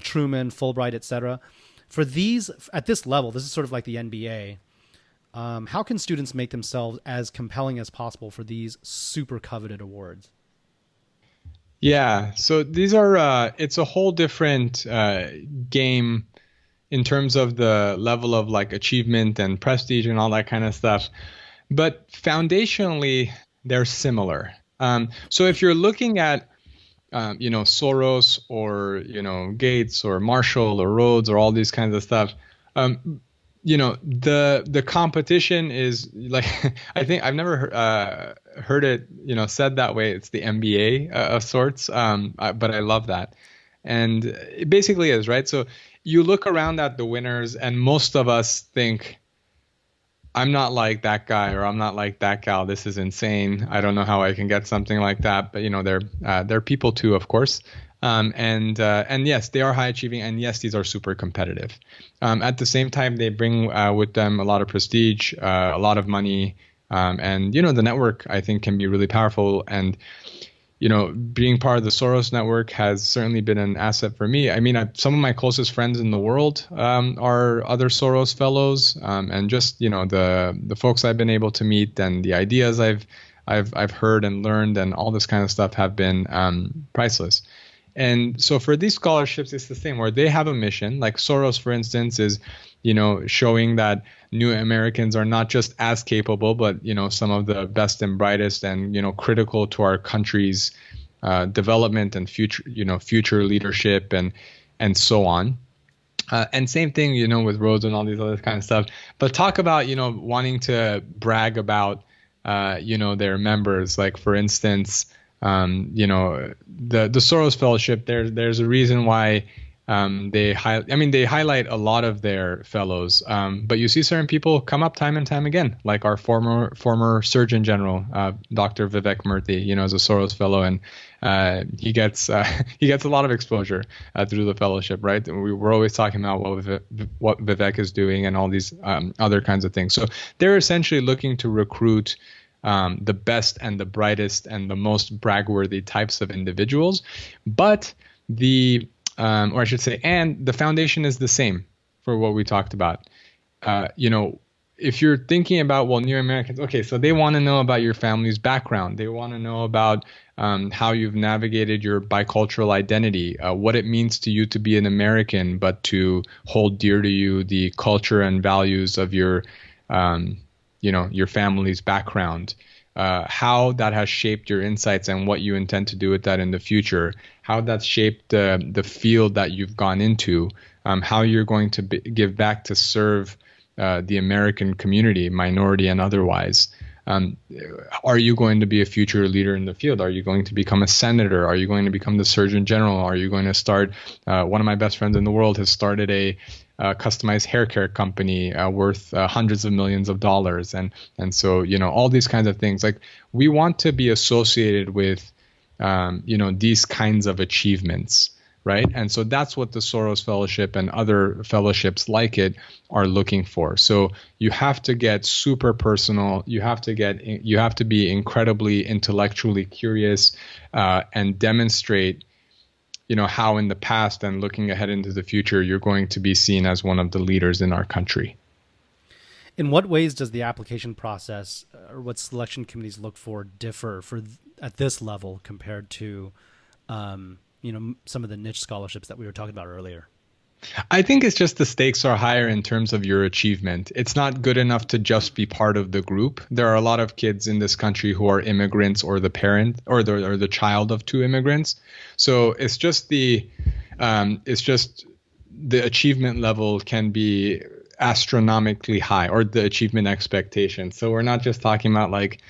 Truman, Fulbright, etc. For these, at this level, this is sort of like the NBA. How can students make themselves as compelling as possible for these super coveted awards? Yeah, so these are, it's a whole different game in terms of the level of like achievement and prestige and all that kind of stuff. But foundationally, they're similar. So if you're looking at, Soros or, Gates or Marshall or Rhodes or all these kinds of stuff, the competition is like, I think I've never heard it, said that way. It's the MBA of sorts. But I love that. And it basically is, right? So you look around at the winners and most of us think, I'm not like that guy, or I'm not like that gal. This is insane. I don't know how I can get something like that. But, they're people too, of course. And yes, they are high achieving, and yes, these are super competitive. At the same time, they bring with them a lot of prestige, a lot of money, and the network, I think, can be really powerful. And being part of the Soros network has certainly been an asset for me. I mean, some of my closest friends in the world are other Soros fellows, and just the folks I've been able to meet and the ideas I've heard and learned and all this kind of stuff have been priceless. And so for these scholarships, it's the same, where they have a mission. Like Soros, for instance, is, showing that new Americans are not just as capable, but, some of the best and brightest and, critical to our country's development and future leadership and so on. And same thing, with Rhodes and all these other kind of stuff. But talk about, wanting to brag about, their members. Like, for instance, the Soros Fellowship, there's a reason why They highlight a lot of their fellows, but you see certain people come up time and time again, like our former Surgeon General, Dr. Vivek Murthy, as a Soros Fellow, and he gets he gets a lot of exposure through the fellowship, right? We're always talking about what Vivek is doing and all these other kinds of things. So they're essentially looking to recruit the best and the brightest and the most brag-worthy types of individuals, but or I should say, and the foundation is the same for what we talked about. If you're thinking about, well, New Americans, okay, so they want to know about your family's background. They want to know about how you've navigated your bicultural identity, what it means to you to be an American, but to hold dear to you the culture and values of your family's background. How that has shaped your insights and what you intend to do with that in the future, how that's shaped the field that you've gone into, how you're going to give back to serve the American community, minority and otherwise. Are you going to be a future leader in the field? Are you going to become a senator? Are you going to become the Surgeon General? Are you going to start, one of my best friends in the world has started a customized hair care company worth hundreds of millions of dollars. And so, all these kinds of things, like we want to be associated with, these kinds of achievements, right? And so that's what the Soros Fellowship and other fellowships like it are looking for. So you have to get super personal. You have to be incredibly intellectually curious and demonstrate how in the past and looking ahead into the future, you're going to be seen as one of the leaders in our country. In what ways does the application process or what selection committees look for differ at this level compared to, some of the niche scholarships that we were talking about earlier? I think it's just the stakes are higher in terms of your achievement. It's not good enough to just be part of the group. There are a lot of kids in this country who are immigrants or the parent or the child of two immigrants. So it's just the achievement level can be astronomically high, or the achievement expectation. So we're not just talking about like,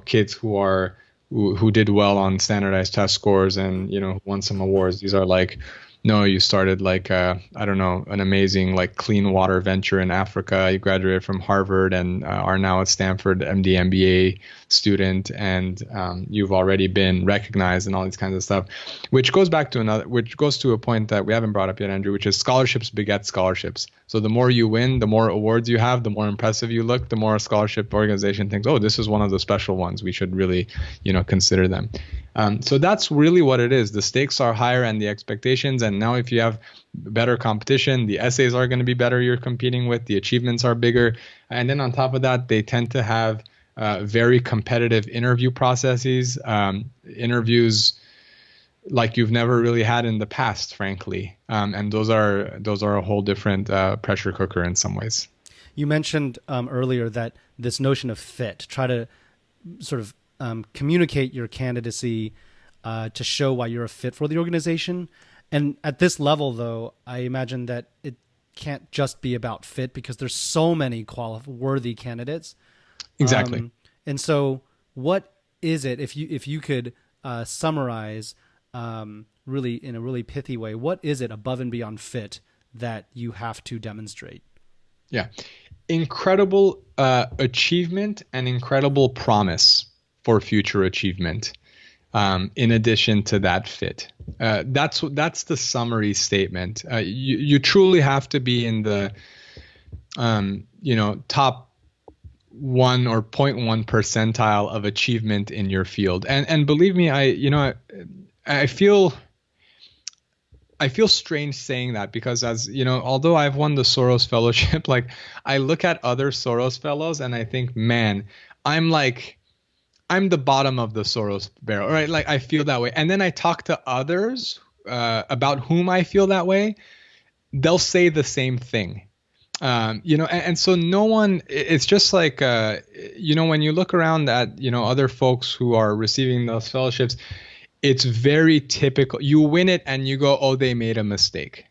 kids who did well on standardized test scores and, won some awards. These are like, no, you started like, an amazing like clean water venture in Africa. You graduated from Harvard and are now at Stanford MD MBA student, and you've already been recognized and all these kinds of stuff, which goes to a point that we haven't brought up yet, Andrew, which is scholarships beget scholarships. So the more you win, the more awards you have, the more impressive you look, the more a scholarship organization thinks, oh, this is one of the special ones. We should really, consider them. So that's really what it is. The stakes are higher and the expectations. And now if you have better competition, the essays are going to be better you're competing with, the achievements are bigger. And then on top of that, they tend to have very competitive interview processes, interviews like you've never really had in the past, frankly. And those are a whole different pressure cooker in some ways. You mentioned earlier that this notion of fit, try to sort of communicate your candidacy to show why you're a fit for the organization. And at this level, though, I imagine that it can't just be about fit because there's so many worthy candidates. Exactly. And so what is it, if you could summarize really in a really pithy way, what is it above and beyond fit that you have to demonstrate? Yeah. Incredible achievement and incredible promise for future achievement. In addition to that fit, that's the summary statement. You truly have to be in the top 1 or 0.1 percentile of achievement in your field. And believe me, I feel strange saying that because although I've won the Soros Fellowship, like I look at other Soros Fellows and I think, man, I'm the bottom of the Soros barrel, right? Like I feel that way. And then I talk to others about whom I feel that way. They'll say the same thing. And so no one, it's just like, when you look around at, other folks who are receiving those fellowships, it's very typical. You win it and you go, oh, they made a mistake.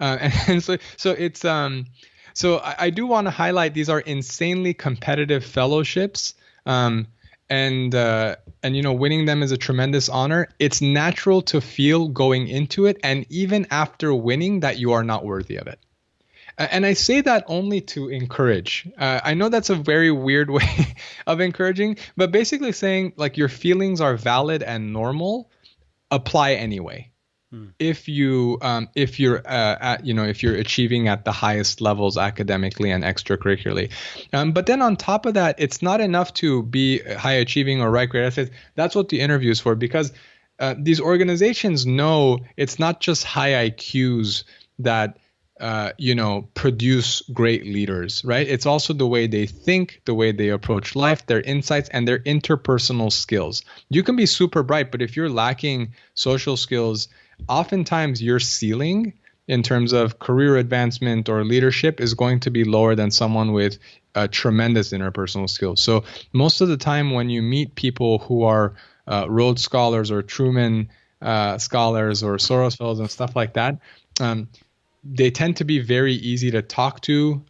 And so it's, so I do want to highlight, these are insanely competitive fellowships. And and winning them is a tremendous honor. It's natural to feel going into it, and even after winning, that you are not worthy of it. And I say that only to encourage. I know that's a very weird way of encouraging, but basically saying like your feelings are valid and normal, apply anyway. If you're if you're achieving at the highest levels academically and extracurricularly, but then on top of that, it's not enough to be high achieving or write great essays. That's what the interview is for, because these organizations know it's not just high IQs that produce great leaders, right? It's also the way they think, the way they approach life, their insights, and their interpersonal skills. You can be super bright, but if you're lacking social skills, oftentimes your ceiling in terms of career advancement or leadership is going to be lower than someone with tremendous interpersonal skills. So most of the time when you meet people who are Rhodes Scholars or Truman Scholars or Soros Fellows and stuff like that, they tend to be very easy to talk to.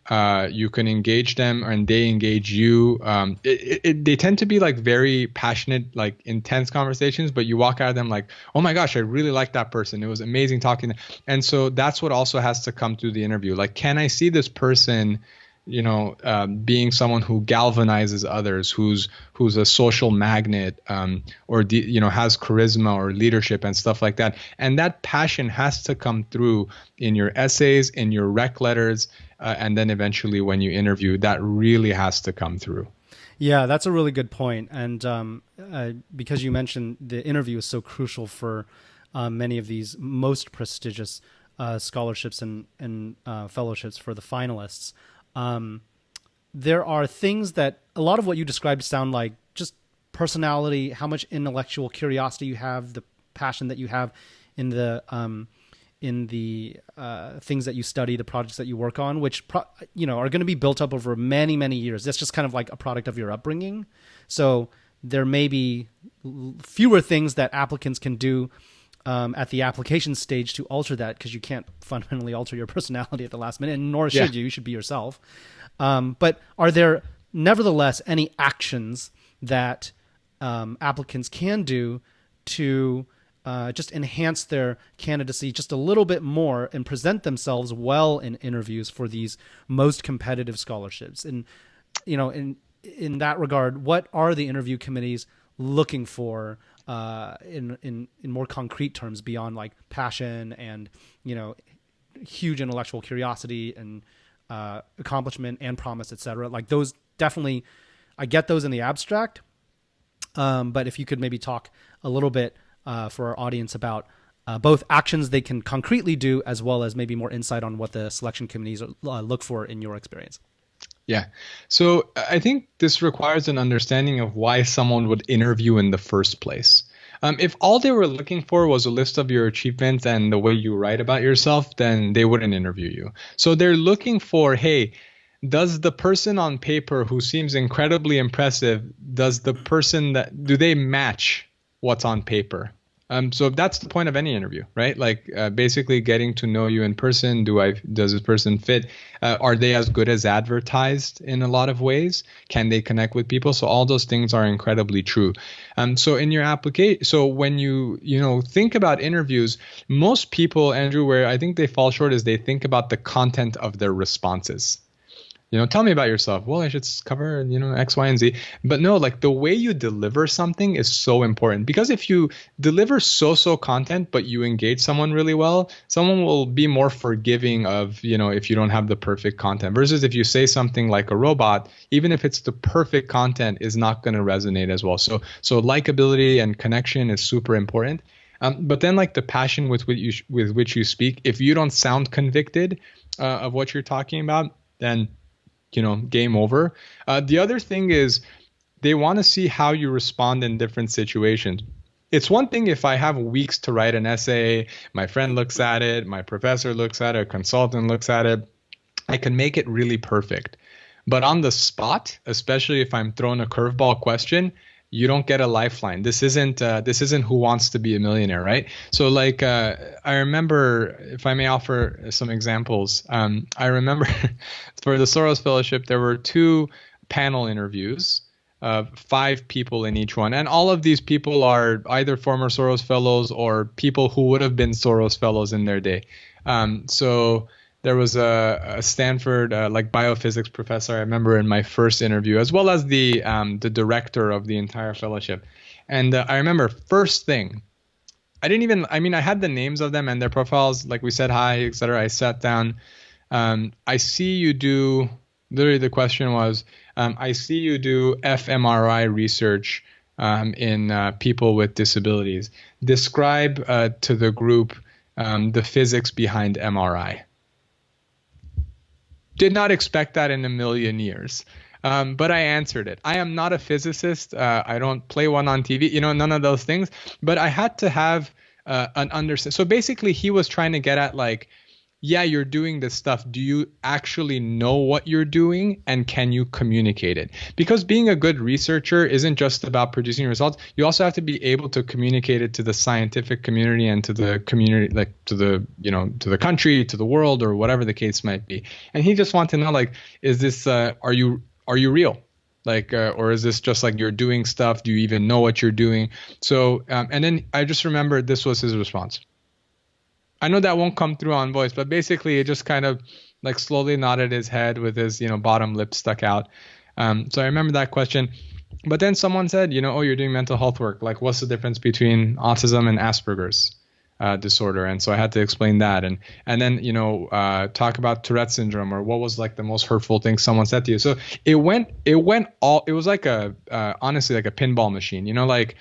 You can engage them and they engage you. They tend to be like very passionate, like intense conversations, but you walk out of them like, oh my gosh, I really like that person. It was amazing talking. And so that's what also has to come through the interview. Like, can I see this person, being someone who galvanizes others, who's a social magnet, or has charisma or leadership and stuff like that. And that passion has to come through in your essays, in your rec letters, and then eventually when you interview, that really has to come through. Yeah, that's a really good point. And because you mentioned the interview is so crucial for many of these most prestigious scholarships and fellowships for the finalists. There are things that a lot of what you described sound like just personality, how much intellectual curiosity you have, the passion that you have in the things that you study, the projects that you work on, which are going to be built up over many, many years. That's just kind of like a product of your upbringing. So there may be fewer things that applicants can do at the application stage to alter that, because you can't fundamentally alter your personality at the last minute, and nor should you. You should be yourself. But are there nevertheless any actions that applicants can do to just enhance their candidacy just a little bit more and present themselves well in interviews for these most competitive scholarships? And in that regard, what are the interview committees looking for in more concrete terms beyond like passion and huge intellectual curiosity and accomplishment and promise, etc.? Like those definitely, I get those in the abstract, but if you could maybe talk a little bit for our audience about both actions they can concretely do, as well as maybe more insight on what the selection committees look for in your experience. Yeah. So I think this requires an understanding of why someone would interview in the first place. If all they were looking for was a list of your achievements and the way you write about yourself, then they wouldn't interview you. So they're looking for, hey, does the person on paper who seems incredibly impressive, do they match what's on paper? So that's the point of any interview, right? Like basically getting to know you in person. Does this person fit? Are they as good as advertised in a lot of ways? Can they connect with people? So all those things are incredibly true. So in your application, so when you think about interviews, most people, Andrew, where I think they fall short is they think about the content of their responses. Tell me about yourself. Well, I should cover, X, Y, and Z. But no, like the way you deliver something is so important, because if you deliver so-so content, but you engage someone really well, someone will be more forgiving of, if you don't have the perfect content, versus if you say something like a robot, even if it's the perfect content, is not going to resonate as well. So likability and connection is super important. But then like the passion with which you speak, if you don't sound convicted of what you're talking about, then game over. The other thing is they want to see how you respond in different situations. It's one thing if I have weeks to write an essay, my friend looks at it, my professor looks at it, a consultant looks at it, I can make it really perfect. But on the spot, especially if I'm thrown a curveball question, you don't get a lifeline. This isn't Who Wants to Be a Millionaire, right? So like I remember, if I may offer some examples, I remember for the Soros Fellowship, there were 2 panel interviews. 5 people in each one. And all of these people are either former Soros Fellows or people who would have been Soros Fellows in their day. So there was a Stanford like biophysics professor I remember in my first interview, as well as the director of the entire fellowship. And I remember first thing, I had the names of them and their profiles, like we said hi, etc. I sat down. I see you do, literally the question was, I see you do fMRI research in people with disabilities. Describe to the group the physics behind MRI. Did not expect that in a million years. But I answered it. I am not a physicist. I don't play one on TV, none of those things. But I had to have an understanding. So basically, he was trying to get at like, yeah, you're doing this stuff. Do you actually know what you're doing? And can you communicate it? Because being a good researcher isn't just about producing results. You also have to be able to communicate it to the scientific community and to the community, like to the country, to the world, or whatever the case might be. And he just wanted to know, like, is this, are you real? Like, or is this just like you're doing stuff? Do you even know what you're doing? So, and then I just remembered this was his response. I know that won't come through on voice, but basically it just kind of like slowly nodded his head with his, bottom lip stuck out. So I remember that question. But then someone said, oh, you're doing mental health work. Like, what's the difference between autism and Asperger's disorder? And so I had to explain that. And then, talk about Tourette syndrome, or what was like the most hurtful thing someone said to you. So it was like honestly, like a pinball machine, like,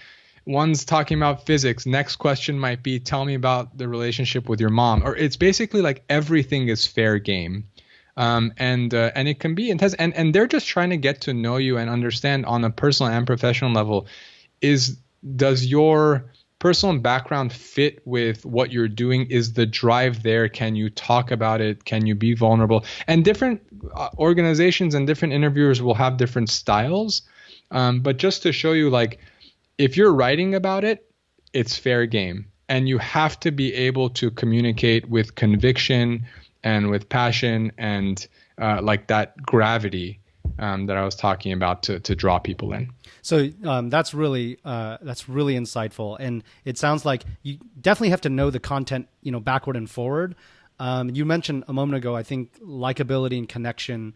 one's talking about physics. Next question might be, tell me about the relationship with your mom. Or it's basically like everything is fair game. And it can be intense. And they're just trying to get to know you and understand on a personal and professional level, does your personal background fit with what you're doing? Is the drive there? Can you talk about it? Can you be vulnerable? And different organizations and different interviewers will have different styles. But just to show you, like, if you're writing about it, it's fair game. And you have to be able to communicate with conviction and with passion and like that gravity that I was talking about to draw people in. So that's really insightful. And it sounds like you definitely have to know the content, backward and forward. You mentioned a moment ago, I think, likability and connection.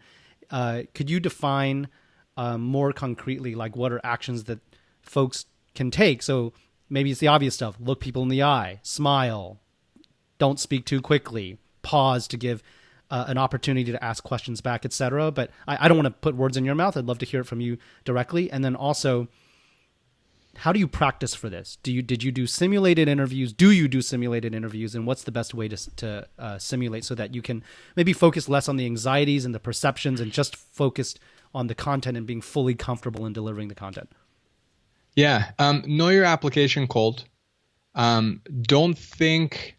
Could you define more concretely, like, what are actions that folks can take? So maybe it's the obvious stuff. Look people in the eye, smile, don't speak too quickly, pause to give an opportunity to ask questions back, etc. But I don't want to put words in your mouth. I'd love to hear it from you directly. And then also, how do you practice for this? Did you do simulated interviews? Do you do simulated interviews? And what's the best way to simulate so that you can maybe focus less on the anxieties and the perceptions and just focused on the content and being fully comfortable in delivering the content? Yeah. Know your application cold. Don't think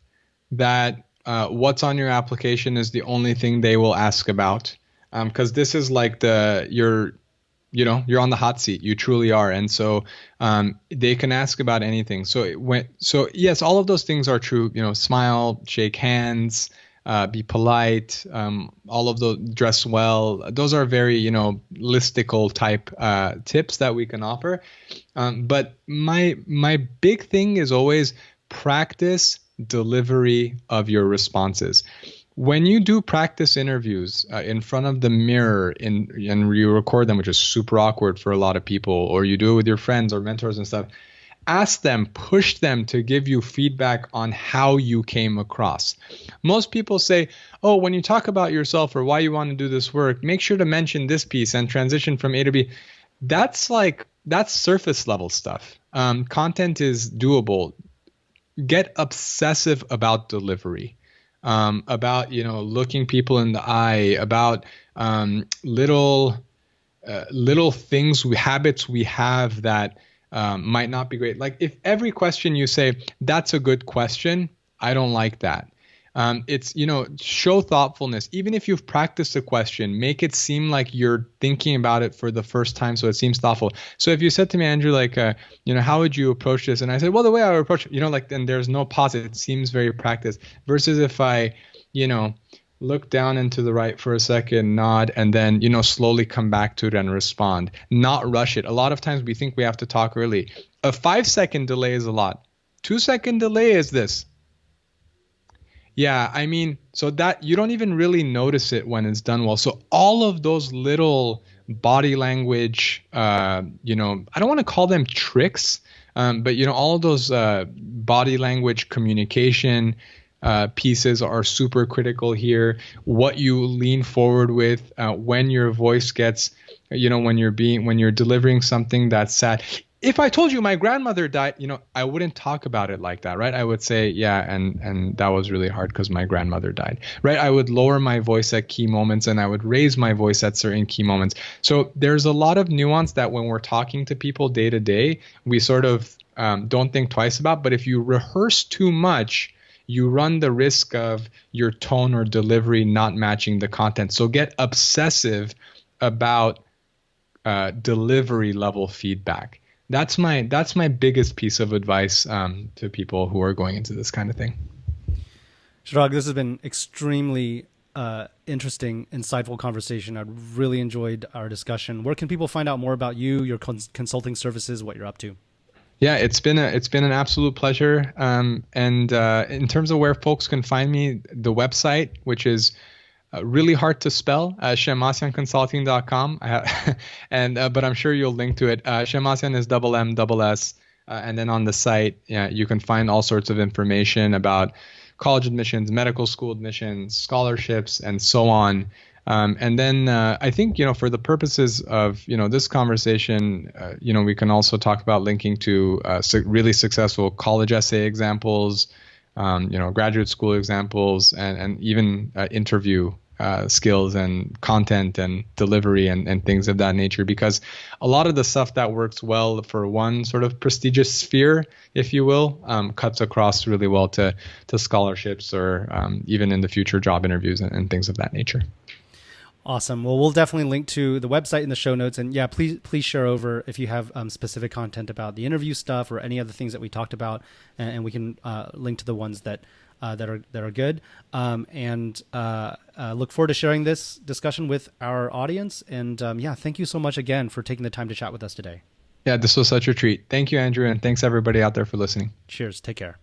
that what's on your application is the only thing they will ask about. Because this is like you're on the hot seat. You truly are. And so they can ask about anything. So yes, all of those things are true. Smile, shake hands, be polite, all of those, dress well. Those are very, listicle type tips that we can offer. But my big thing is always practice delivery of your responses. When you do practice interviews in front of the mirror and you record them, which is super awkward for a lot of people, or you do it with your friends or mentors and stuff, ask them, push them to give you feedback on how you came across. Most people say, oh, when you talk about yourself or why you want to do this work, make sure to mention this piece and transition from A to B. That's surface level stuff. Content is doable. Get obsessive about delivery, about, looking people in the eye, about little things, habits we have that might not be great. Like, if every question you say, that's a good question, I don't like that. It's, show thoughtfulness. Even if you've practiced a question, make it seem like you're thinking about it for the first time so it seems thoughtful. So if you said to me, Andrew, like, how would you approach this? And I said, well, the way I would approach it, then there's no pause. It seems very practiced. Versus if I, look down and to the right for a second, nod, and then, slowly come back to it and respond. Not rush it. A lot of times we think we have to talk early. A 5-second delay is a lot. 2-second delay is this. Yeah, I mean, so that you don't even really notice it when it's done well. So all of those little body language, I don't want to call them tricks, but all of those body language communication pieces are super critical here. What you lean forward with, when your voice gets, when you're delivering something that's sad. If I told you my grandmother died, I wouldn't talk about it like that, right? I would say, yeah, and that was really hard because my grandmother died, right? I would lower my voice at key moments and I would raise my voice at certain key moments. So there's a lot of nuance that when we're talking to people day to day, we sort of don't think twice about. But if you rehearse too much, you run the risk of your tone or delivery not matching the content. So get obsessive about delivery level feedback. That's my biggest piece of advice to people who are going into this kind of thing. Shirag, this has been extremely interesting, insightful conversation. I really enjoyed our discussion. Where can people find out more about you, your consulting services, what you're up to? Yeah, it's been an absolute pleasure. And in terms of where folks can find me, the website, which is really hard to spell, Shemmassianconsulting.com. But I'm sure you'll link to it. Shemmassian is MMS. And then on the site, you can find all sorts of information about college admissions, medical school admissions, scholarships, and so on. And then I think, for the purposes of, this conversation, we can also talk about linking to really successful college essay examples, graduate school examples, and even interview skills and content and delivery and things of that nature, because a lot of the stuff that works well for one sort of prestigious sphere, if you will, cuts across really well to scholarships or even in the future job interviews and things of that nature. Awesome. Well, we'll definitely link to the website in the show notes, and yeah, please share over if you have specific content about the interview stuff or any other things that we talked about, and we can link to the ones that are good. And look forward to sharing this discussion with our audience. And thank you so much again for taking the time to chat with us today. Yeah, this was such a treat. Thank you, Andrew, and thanks everybody out there for listening. Cheers. Take care.